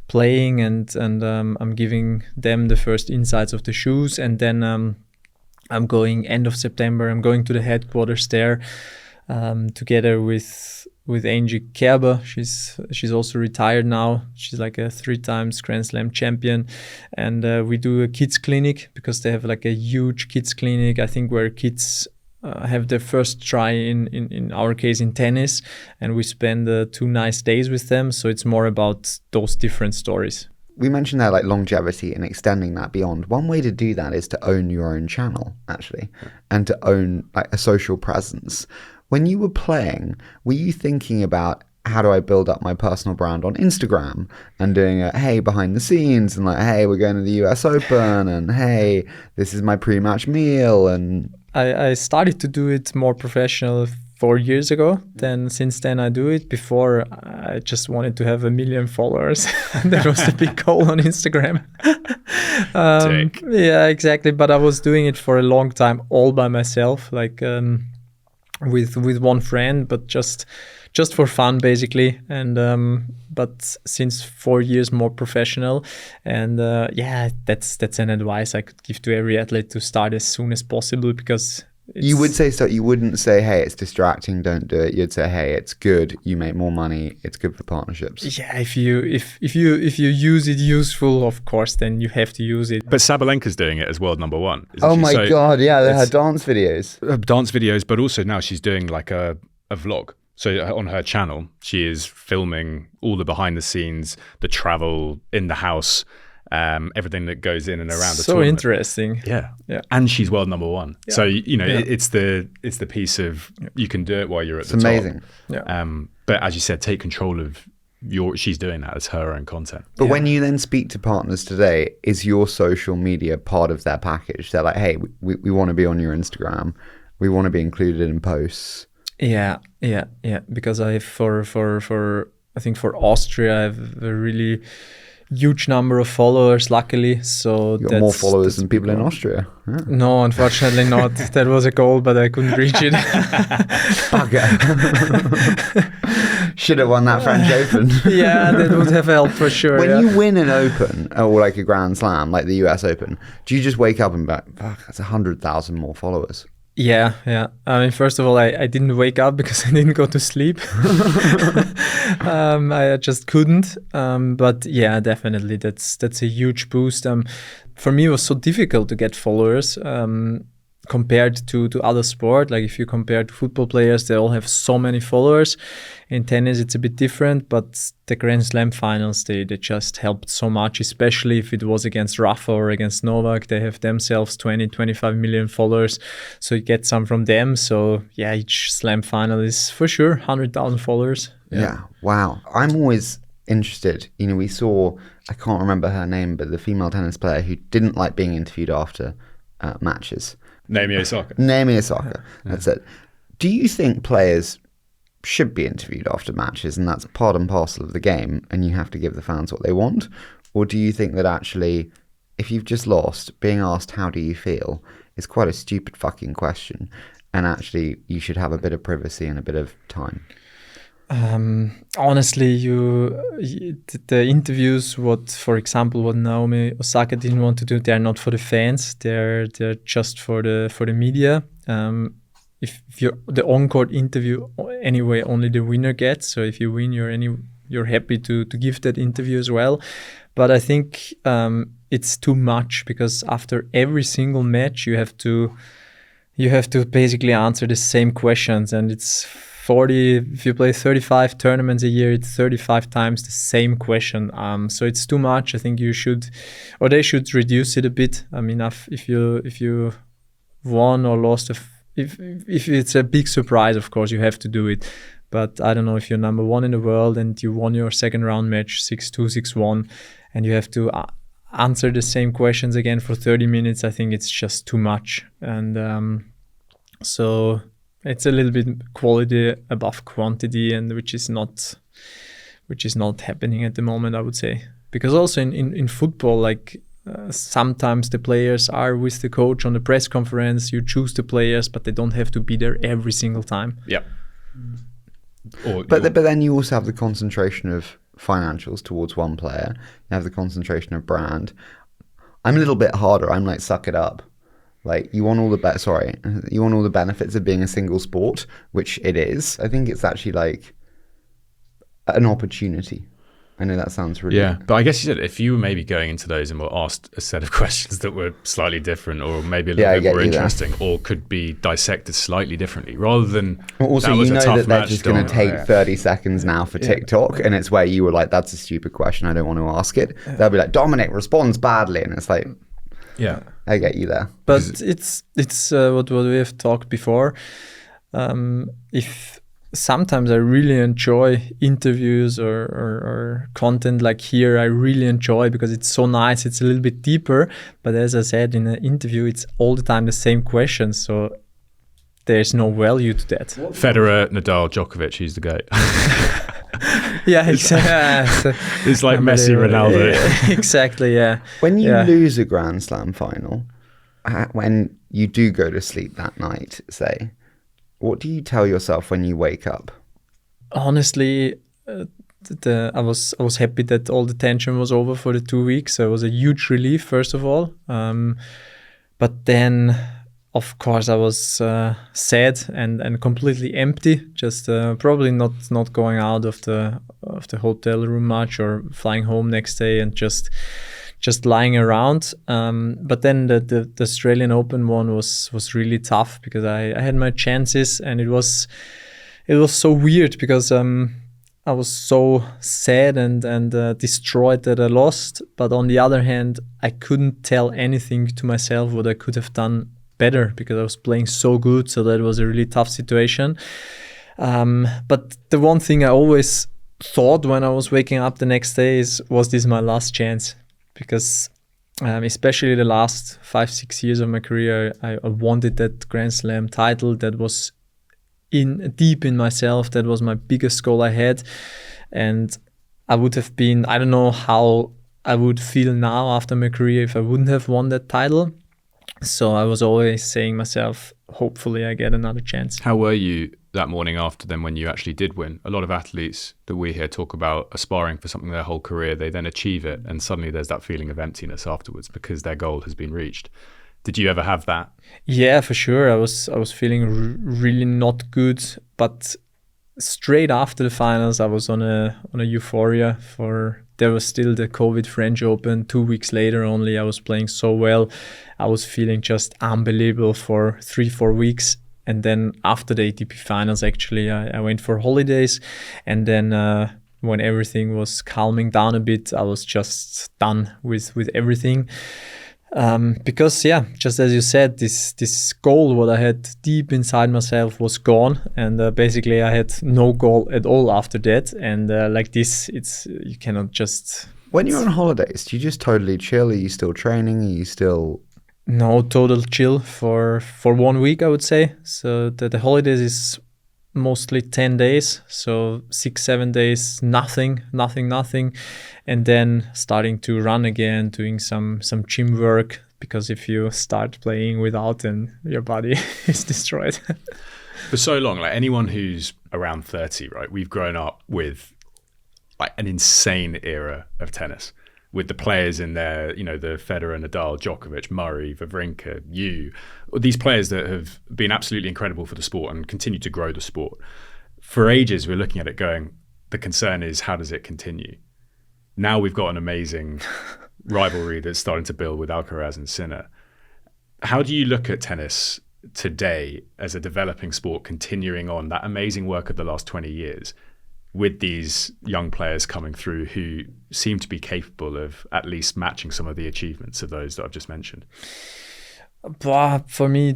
playing, and I'm giving them the first insights of the shoes, and then I'm going end of September. I'm going to the headquarters there together with Angie Kerber. She's also retired now. She's like a 3-time Grand Slam champion, and we do a kids clinic, because they have like a huge kids clinic, I think, where kids have their first try in our case in tennis, and we spend 2 nice days with them. So it's more about those different stories. We mentioned there like longevity and extending that beyond. One way to do that is to own your own channel, actually, and to own like a social presence. When you were playing, were you thinking about, how do I build up my personal brand on Instagram, and doing a, hey, behind the scenes, and like, hey, we're going to the US Open, and hey, this is my pre-match meal? And I started to do it more professional 4 years ago. Then since then I do it. Before, I just wanted to have 1 million followers. That was the big goal on Instagram. Yeah, exactly. But I was doing it for a long time all by myself, like with one friend, but just for fun basically. And but since 4 years more professional, and yeah, that's an advice I could give to every athlete, to start as soon as possible, because you would say so. You wouldn't say, hey, it's distracting, don't do it. You'd say, hey, it's good, you make more money, it's good for partnerships. Yeah, if you use it useful, of course, then you have to use it. But Sabalenka's doing it as world number one. Oh my God, yeah, her dance videos. Dance videos, but also now she's doing like a vlog. So on her channel, she is filming all the behind the scenes, the travel in the house, everything that goes in and around the tournament. So interesting. Yeah. Yeah. And she's world number one. Yeah. So, it's the piece of, you can do it while you're at the amazing. top. Yeah. But as you said, take control of she's doing that as her own content. But when you then speak to partners today, is your social media part of their package? They're like, hey, we want to be on your Instagram. We want to be included in posts. Yeah. Because I for I think for Austria, I have a really huge number of followers, luckily. So You got more followers than people in Austria. Yeah. No, unfortunately not. That was a goal, but I couldn't reach it. Bugger. Should have won that French Open. Yeah, that would have helped for sure. When you win an Open or like a Grand Slam, like the US Open, do you just wake up and be like, fuck, that's 100,000 more followers? Yeah. I mean, first of all, I didn't wake up because I didn't go to sleep. I just couldn't. But yeah, definitely, that's a huge boost. For me, it was so difficult to get followers compared to other sport. Like if you compare to football players, they all have so many followers. In tennis, it's a bit different, but the Grand Slam finals, they just helped so much, especially if it was against Rafael or against Novak. They have themselves 20, 25 million followers, so you get some from them. So yeah, each Slam final is for sure 100,000 followers. Yeah. Wow. I'm always interested. You know, we saw, I can't remember her name, but the female tennis player who didn't like being interviewed after matches. Naomi Osaka. That's it. Do you think players should be interviewed after matches and that's part and parcel of the game and you have to give the fans what they want? Or do you think that actually, if you've just lost, being asked how do you feel is quite a stupid fucking question, and actually you should have a bit of privacy and a bit of time? Honestly, the interviews, for example, what Naomi Osaka didn't want to do, they're not for the fans. They're just for the media. If you're the on-court interview, anyway, only the winner gets. So if you win, you're happy to give that interview as well. But I think it's too much, because after every single match, you have to basically answer the same questions, and it's 40, if you play 35 tournaments a year, it's 35 times the same question. So it's too much. I think they should reduce it a bit. I mean, if you won or lost, if it's a big surprise, of course, you have to do it. But I don't know, if you're number one in the world and you won your second round match 6-2, 6-1, and you have to answer the same questions again for 30 minutes, I think it's just too much. And so it's a little bit quality above quantity, and which is not happening at the moment, I would say. Because also in football, like sometimes the players are with the coach on the press conference. You choose the players, but they don't have to be there every single time. Yeah. But then you also have the concentration of financials towards one player. You have the concentration of brand. I'm a little bit harder. I'm like, suck it up. Like, you want all the benefits of being a single sport, which it is. I think it's actually like an opportunity. I know that sounds really... Yeah, but I guess you said if you were maybe going into those and were asked a set of questions that were slightly different, or maybe a little bit more interesting, or could be dissected slightly differently, rather than... Also, that was you a know tough that they're match, just going to take 30 seconds now for TikTok, and it's where you were like, that's a stupid question, I don't want to ask it. They'll be like, Dominic responds badly, and it's like... Yeah, I get you there. But it's what we have talked before. If sometimes I really enjoy interviews or content like here, I really enjoy, because it's so nice. It's a little bit deeper. But as I said, in an interview, it's all the time the same questions. So there's no value to that. Federer, Nadal, Djokovic, he's the GOAT. Yeah, exactly. It's like Messi, Ronaldo. Exactly, yeah. When you lose a Grand Slam final, when you do go to sleep that night, say, what do you tell yourself when you wake up? Honestly, I was happy that all the tension was over for the 2 weeks. So it was a huge relief, first of all. But then, of course, I was sad and completely empty. Just probably not going out of the hotel room much, or flying home next day and just lying around. But then the Australian Open one was really tough, because I had my chances, and it was so weird, because I was so sad and destroyed that I lost. But on the other hand, I couldn't tell anything to myself what I could have done better, because I was playing so good. So that was a really tough situation. But the one thing I always thought when I was waking up the next day was this my last chance? Because especially the last 5-6 years of my career, I wanted that Grand Slam title. That was deep in myself. That was my biggest goal I had. And I would have been, I don't know how I would feel now after my career if I wouldn't have won that title. So I was always saying myself, hopefully I get another chance. How were you that morning after then when you actually did win? A lot of athletes that we hear talk about aspiring for something their whole career, they then achieve it, and suddenly there's that feeling of emptiness afterwards because their goal has been reached. Did you ever have that? Yeah, for sure. I was feeling really not good, but straight after the finals, I was on a euphoria. There was still the COVID French Open. 2 weeks later only, I was playing so well. I was feeling just unbelievable for 3-4 weeks. And then after the ATP finals, actually, I went for holidays. And then when everything was calming down a bit, I was just done with everything. Because just as you said, this goal what I had deep inside myself was gone, and basically I had no goal at all after that. And like this, you cannot just. When you're on holidays, do you just totally chill? Are you still training? Are you still? No, total chill for 1 week, I would say. So the holidays is mostly 10 days, so 6-7 days, nothing, and then starting to run again, doing some gym work, because if you start playing without, then your body is destroyed. For so long, like anyone who's around 30, right, we've grown up with like an insane era of tennis, with the players in there, the Federer, Nadal, Djokovic, Murray, Wawrinka, these players that have been absolutely incredible for the sport and continue to grow the sport. For ages, we're looking at it going, the concern is, how does it continue? Now we've got an amazing rivalry that's starting to build with Alcaraz and Sinner. How do you look at tennis today as a developing sport, continuing on that amazing work of the last 20 years? With these young players coming through who seem to be capable of at least matching some of the achievements of those that I've just mentioned? For me,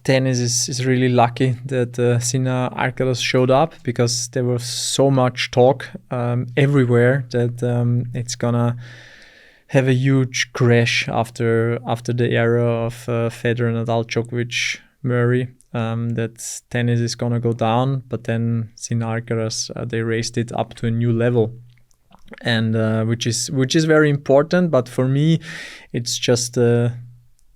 tennis is really lucky that Sinner Alcaraz showed up, because there was so much talk everywhere that it's gonna have a huge crash after the era of Federer, Nadal, Djokovic, Murray. That tennis is gonna go down, but then Sinner Alcaraz, they raised it up to a new level, and which is very important. But for me, it's just a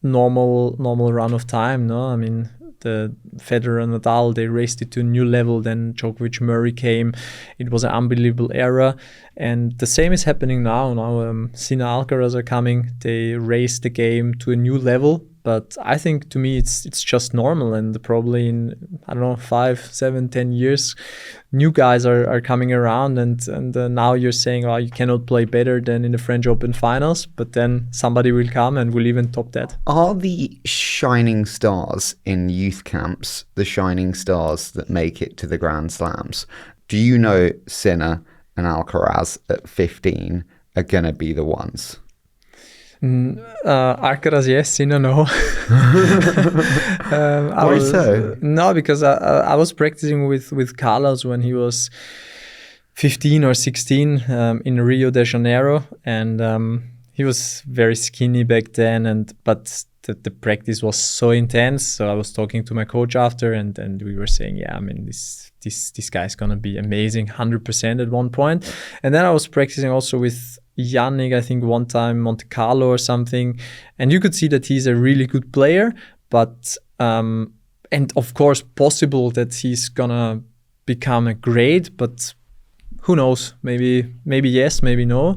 normal run of time. No, I mean, the Federer and Nadal, they raised it to a new level. Then Djokovic, Murray came. It was an unbelievable era, and the same is happening now. Sinner Alcaraz are coming. They raised the game to a new level. But I think, to me, it's just normal, and probably in, I don't know, 5, 7, 10 years, new guys are coming around, and now you're saying, oh, you cannot play better than in the French Open finals, but then somebody will come and will even top that. Are the shining stars in youth camps the shining stars that make it to the Grand Slams? Do you know Sinner and Alcaraz at 15 are going to be the ones? Alcaraz, yes. Sinner, no. Why so? No, because I was practicing with Carlos when he was 15 or 16 in Rio de Janeiro, and he was very skinny back then, but the practice was so intense. So I was talking to my coach after, and we were saying, yeah, I mean, this guy's gonna be amazing, 100% at one point. And then I was practicing also with Yannick, I think one time, Monte Carlo or something, and you could see that he's a really good player, but and of course possible that he's gonna become a great, but who knows, maybe yes, maybe no.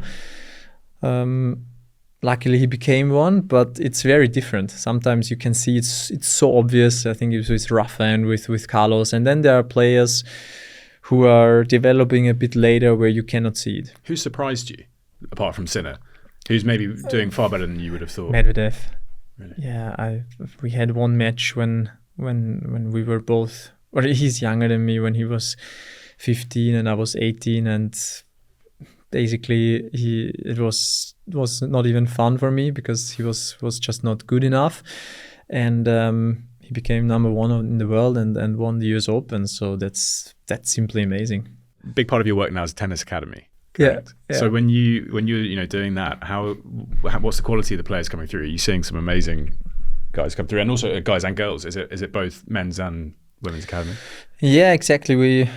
Luckily he became one, but it's very different. Sometimes you can see it's so obvious. I think it was with Rafael and with Carlos, and then there are players who are developing a bit later where you cannot see it. Who surprised you, apart from Sinner? Who's maybe doing far better than you would have thought? Medvedev. Really? Yeah, we had one match when we were both, or he's younger than me, when he was 15 and I was 18, and basically it was not even fun for me because he was just not good enough, and he became number one in the world and won the US Open. So that's simply amazing. Big part of your work now is tennis academy. Yeah. So when you're doing that, what's the quality of the players coming through? Are you seeing some amazing guys come through, and also guys and girls? Is it both men's and women's academy? Yeah, exactly.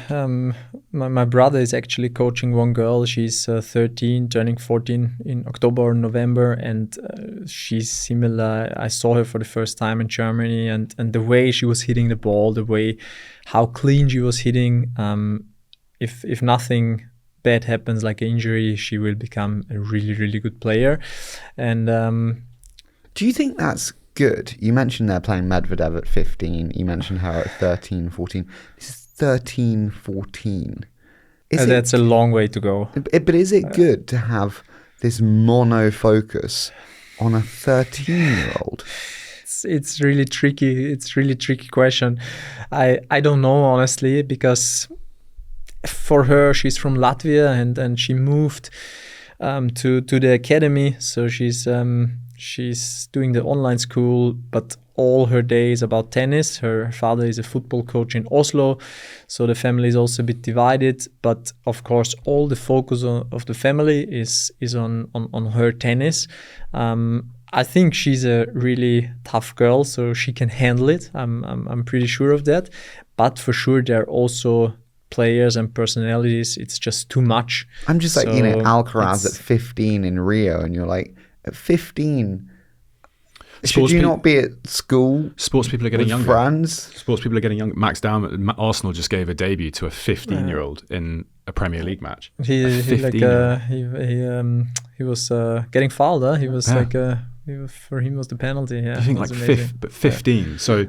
My brother is actually coaching one girl. She's 13, turning 14 in October or November, and she's similar. I saw her for the first time in Germany, and the way she was hitting the ball, the way how clean she was hitting. If nothing bad happens, like an injury, she will become a really, really good player. And do you think that's good? You mentioned they're playing Medvedev at 15. You mentioned her at 13, 14. This is 13, 14. That's a long way to go. But is it good to have this mono focus on a 13-year-old? It's really tricky. It's really tricky question. I don't know, honestly, because for her, she's from Latvia and she moved to the academy. So she's doing the online school, but all her day is about tennis. Her father is a football coach in Oslo, so the family is also a bit divided. But of course, all the focus of the family is on her tennis. I think she's a really tough girl, so she can handle it. I'm pretty sure of that. But for sure, there are also players and personalities. It's just too much. I'm just like, Alcaraz at 15 in Rio, and you're like, at 15, should you not be at school? Sports people are getting younger. Friends? Sports people are getting younger. Max Down, Arsenal just gave a debut to a 15-year-old in a Premier League match. He was getting fouled. Huh? He was for him was the penalty. Yeah, I think like 15. Yeah. So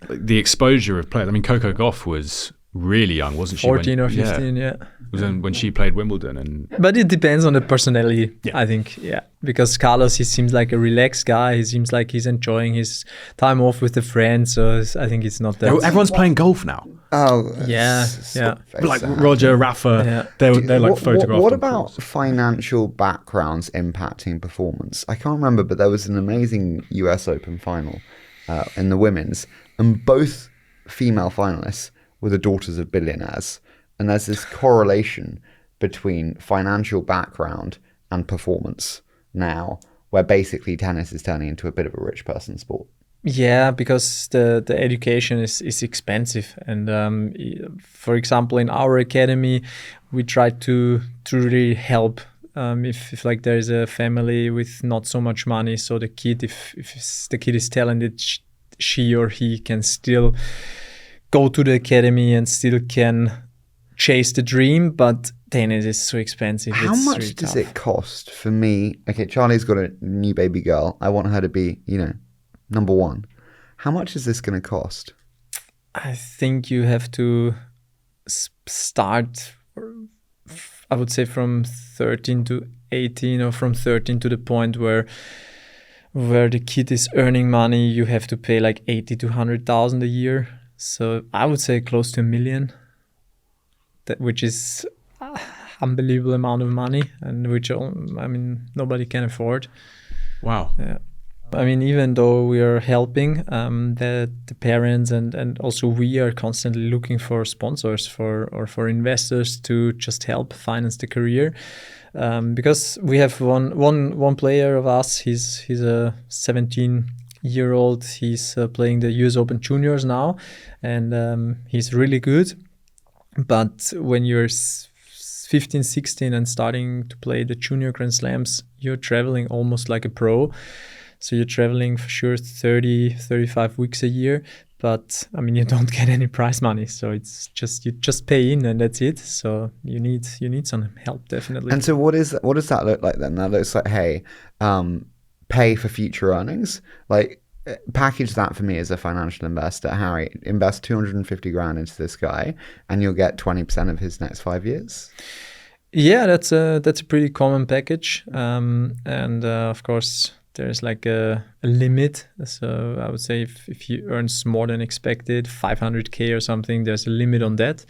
the exposure of players. I mean, Coco Gauff was really young, wasn't she? 14 or 15, yeah. It was when she played Wimbledon. But it depends on the personality, I think, yeah. Because Carlos, he seems like a relaxed guy. He seems like he's enjoying his time off with the friends. So I think it's not that. Everyone's playing golf now. Oh, yeah. Like Roger, Rafa, they're like photographed. What about financial backgrounds impacting performance? I can't remember, but there was an amazing US Open final in the women's, and both female finalists were the daughters of billionaires. And there's this correlation between financial background and performance now, where basically tennis is turning into a bit of a rich person's sport. Yeah, because the education is expensive. And for example, in our academy, we try to really help if like there is a family with not so much money. So the kid, if the kid is talented, she or he can still go to the academy and still can chase the dream, but tennis is so expensive. How much really does it cost for me? Okay, Charlie's got a new baby girl. I want her to be, number one. How much is this going to cost? I think you have to start, I would say, from 13 to 18, or from 13 to the point where the kid is earning money. You have to pay like 80 to 100,000 a year. So I would say close to $1 million, which is unbelievable amount of money, and which nobody can afford. Wow. Yeah. I mean, even though we are helping the parents and also we are constantly looking for sponsors for investors to just help finance the career, because we have one player of us. He's a 17-year-old. He's playing the US Open Juniors now, and he's really good. But when you're 15, 16 and starting to play the junior Grand Slams, you're traveling almost like a pro. So you're traveling for sure 30, 35 weeks a year. But I mean, you don't get any prize money. So it's just, you just pay in and that's it. So you need some help, definitely. And so what does that look like then? That looks like, hey, pay for future earnings. Like, package that for me as a financial investor. Harry, invest 250 grand into this guy and you'll get 20% of his next 5 years. Yeah, that's a pretty common package. And of course, there's like a limit. So I would say if he earns more than expected, 500K or something, there's a limit on that.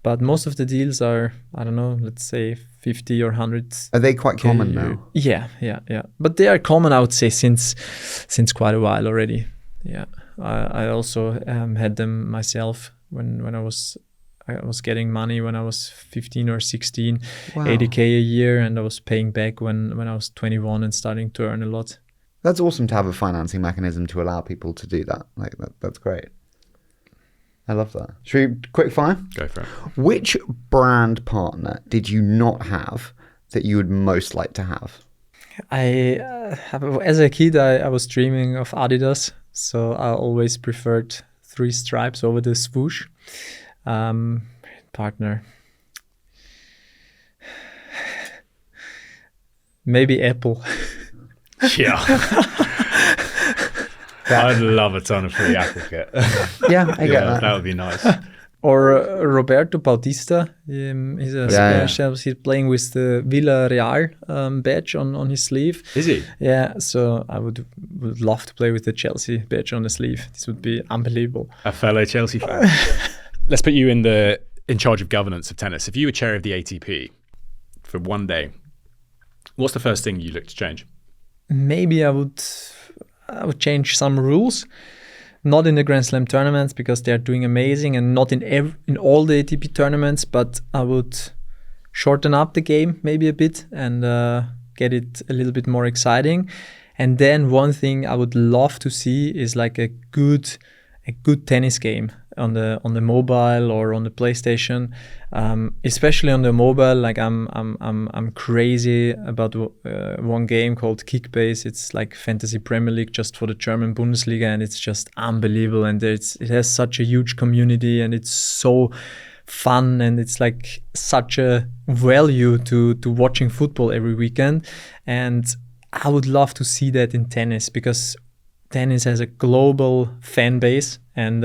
But most of the deals are, I don't know, let's say 50 or 100. Are they quite common now? Yeah. But they are common, I would say, since quite a while already. Yeah. I also had them myself when I was getting money when I was 15 or 16, wow. 80K a year, and I was paying back when I was 21 and starting to earn a lot. That's awesome to have a financing mechanism to allow people to do that. Like that's great. I love that. Should we quick fire? Go for it. Which brand partner did you not have that you would most like to have? As a kid, I was dreaming of Adidas, so I always preferred 3 stripes over the swoosh. Partner. Maybe Apple. Yeah. I'd love a ton of free Apple kit. Yeah, I get that. That would be nice. Or Roberto Bautista. He's a special. He's playing with the Villarreal badge on his sleeve. Is he? Yeah, so I would love to play with the Chelsea badge on the sleeve. This would be unbelievable. A fellow Chelsea fan. Let's put you in charge of governance of tennis. If you were chair of the ATP for one day, what's the first thing you look to change? Maybe I would change some rules. Not in the Grand Slam tournaments because they're doing amazing, and not in all the ATP tournaments, but I would shorten up the game maybe a bit and get it a little bit more exciting. And then one thing I would love to see is like a good tennis game on the mobile or on the PlayStation, especially on the mobile. Like I'm crazy about one game called Kickbase. It's like Fantasy Premier League just for the German Bundesliga, and it's just unbelievable. And it has such a huge community, and it's so fun, and it's like such a value to watching football every weekend. And I would love to see that in tennis, because tennis has a global fan base, and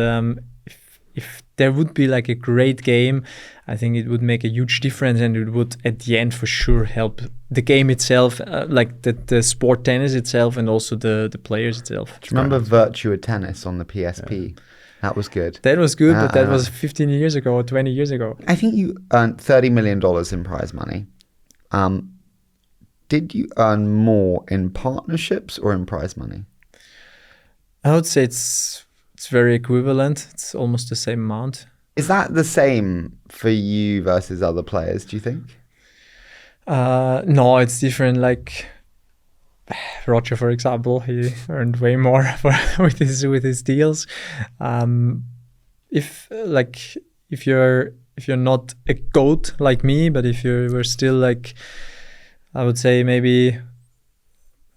if there would be like a great game, I think it would make a huge difference, and it would at the end for sure help the game itself, like the sport tennis itself, and also the players itself. Do you remember Virtua Tennis on the PSP? Yeah. That was good. That was good, but that was 15 years ago or 20 years ago. I think you earned $30 million in prize money. Did you earn more in partnerships or in prize money? I would say it's very equivalent. It's almost the same amount. Is that the same for you versus other players, do you think? No, it's different. Like Roger, for example, he earned way more with his deals. If you're not a GOAT like me, but if you were still like, I would say maybe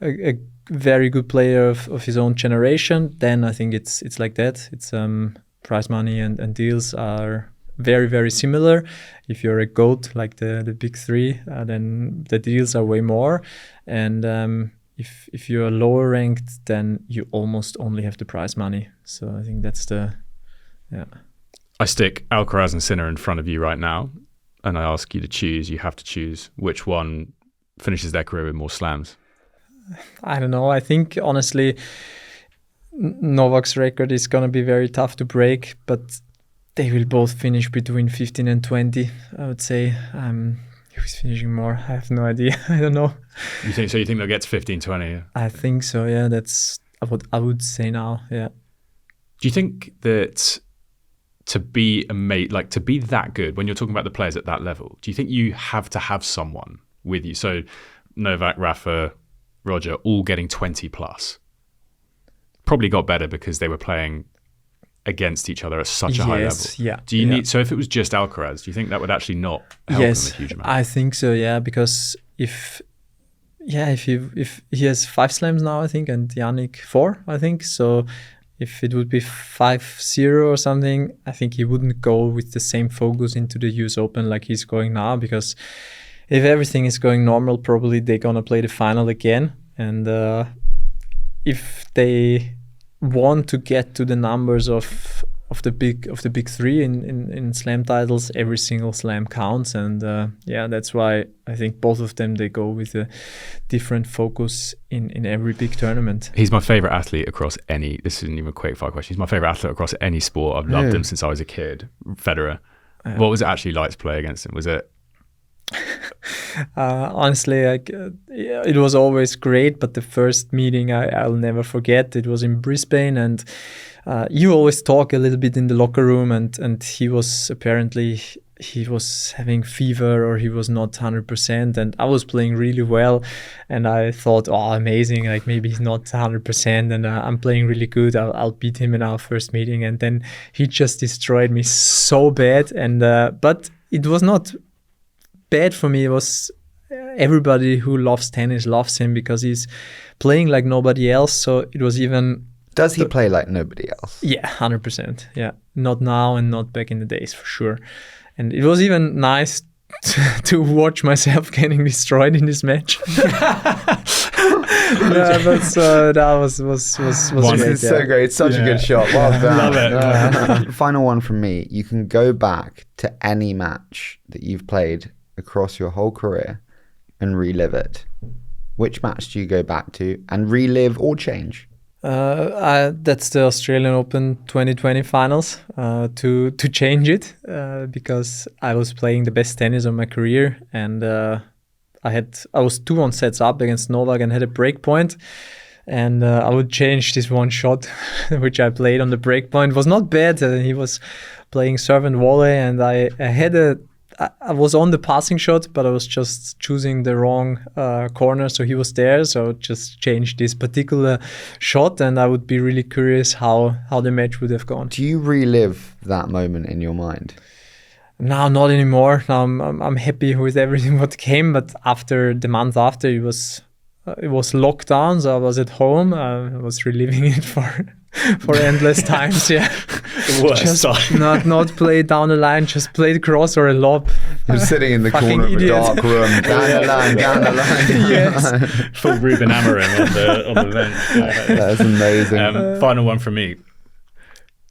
a very good player of his own generation, then I think it's like that. It's prize money and deals are very, very similar. If you're a GOAT like the big three, then the deals are way more. And if you're lower ranked, then you almost only have the prize money. So I think that's I stick Alcaraz and Sinner in front of you right now, and I ask you to choose. You have to choose which one finishes their career with more slams. I don't know. I think, honestly, Novak's record is going to be very tough to break, but they will both finish between 15 and 20, I would say. Who's finishing more? I have no idea. I don't know. You think they'll get to 15, 20? I think so, yeah. That's what I would say now, yeah. Do you think that to be to be that good, when you're talking about the players at that level, do you think you have to have someone with you? So Novak, Rafa, Roger, all getting 20 plus. Probably got better because they were playing against each other at such a high level. Yeah. Do you need? So if it was just Alcaraz, do you think that would actually not help him a huge amount? I think so. Yeah, because if he has 5 slams now, I think, and Yannick 4, I think. So if it would be 5-0 or something, I think he wouldn't go with the same focus into the US Open like he's going now, because if everything is going normal, probably they're gonna play the final again. And if they want to get to the numbers of the big three in slam titles, every single slam counts. And that's why I think both of them, they go with a different focus in every big tournament. He's my favorite athlete across any. This isn't even a quick fire question. He's my favorite athlete across any sport. I've loved him since I was a kid. Federer. What was it actually like to play against him? Was it? Honestly, it was always great, but the first meeting I'll never forget. It was in Brisbane, and you always talk a little bit in the locker room, and he was apparently he was having fever or he was not 100%, and I was playing really well, and I thought, oh, amazing, like maybe he's not 100% and I'm playing really good, I'll beat him in our first meeting. And then he just destroyed me so bad. And but it was not bad for me. It was everybody who loves tennis loves him because he's playing like nobody else. So it was even... Does he play like nobody else? Yeah, 100%. Yeah, not now and not back in the days for sure. And it was even nice to watch myself getting destroyed in this match. Yeah, but that was great. This is so great. It's such a good shot. Well done. Love it. Final one from me. You can go back to any match that you've played across your whole career and relive it. Which match do you go back to and relive or change? That's the Australian Open 2020 finals, to change it, because I was playing the best tennis of my career, and I was 2-1 sets up against Novak and had a break point, and I would change this one shot which I played on the break point. It was not bad. He was playing serve and volley, and I was on the passing shot, but I was just choosing the wrong corner, so he was there. So I would just change this particular shot, and I would be really curious how the match would have gone. Do you relive that moment in your mind? No, not anymore. Now I'm happy with everything what came, but after the month after, it was lockdown, so I was at home. I was reliving it for endless times. Yeah, Worst time. not play down the line, just play the cross or a lob. You're sitting in the corner of a dark room, down the line. Yes. Full Ruben Amorim on the bench. That's amazing. Final one from me.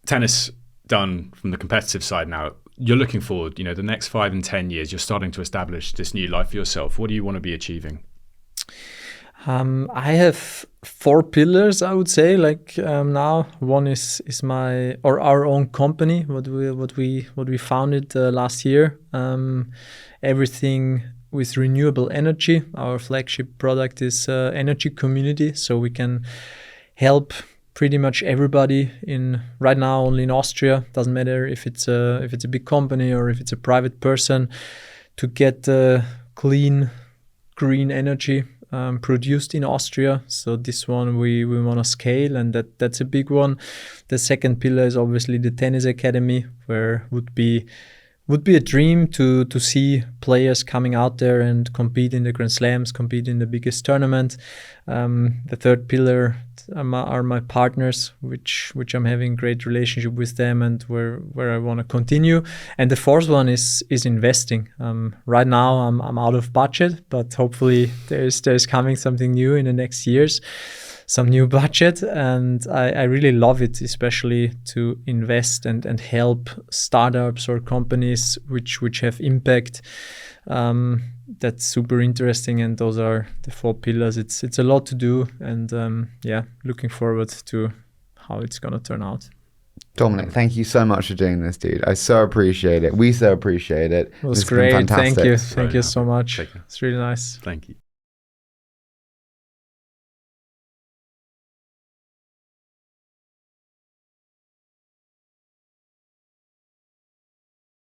Tennis done from the competitive side now. You're looking forward, the next 5 and 10 years, you're starting to establish this new life for yourself. What do you want to be achieving? I have 4 pillars, I would say. Now, one is our own company, what we founded last year. Everything with renewable energy. Our flagship product is Energy Community, so we can help pretty much everybody right now only in Austria. Doesn't matter if it's a big company or if it's a private person, to get clean green energy produced in Austria. So this one we want to scale, and that's a big one. The second pillar is obviously the tennis academy, where would be a dream to see players coming out there and compete in the Grand Slams, compete in the biggest tournament. The third pillar are my partners, which I'm having great relationship with them, and where I want to continue. And the fourth one is investing. Right now I'm out of budget, but hopefully there's coming something new in the next years, some new budget, and I really love it, especially to invest and help startups or companies which have impact. That's super interesting, and those are the 4 pillars. It's a lot to do, and looking forward to how it's gonna turn out. Dominic, thank you so much for doing this, dude. I so appreciate it. We so appreciate it. It was It's been great. fantastic. Thank you so much. It's really nice. Thank you.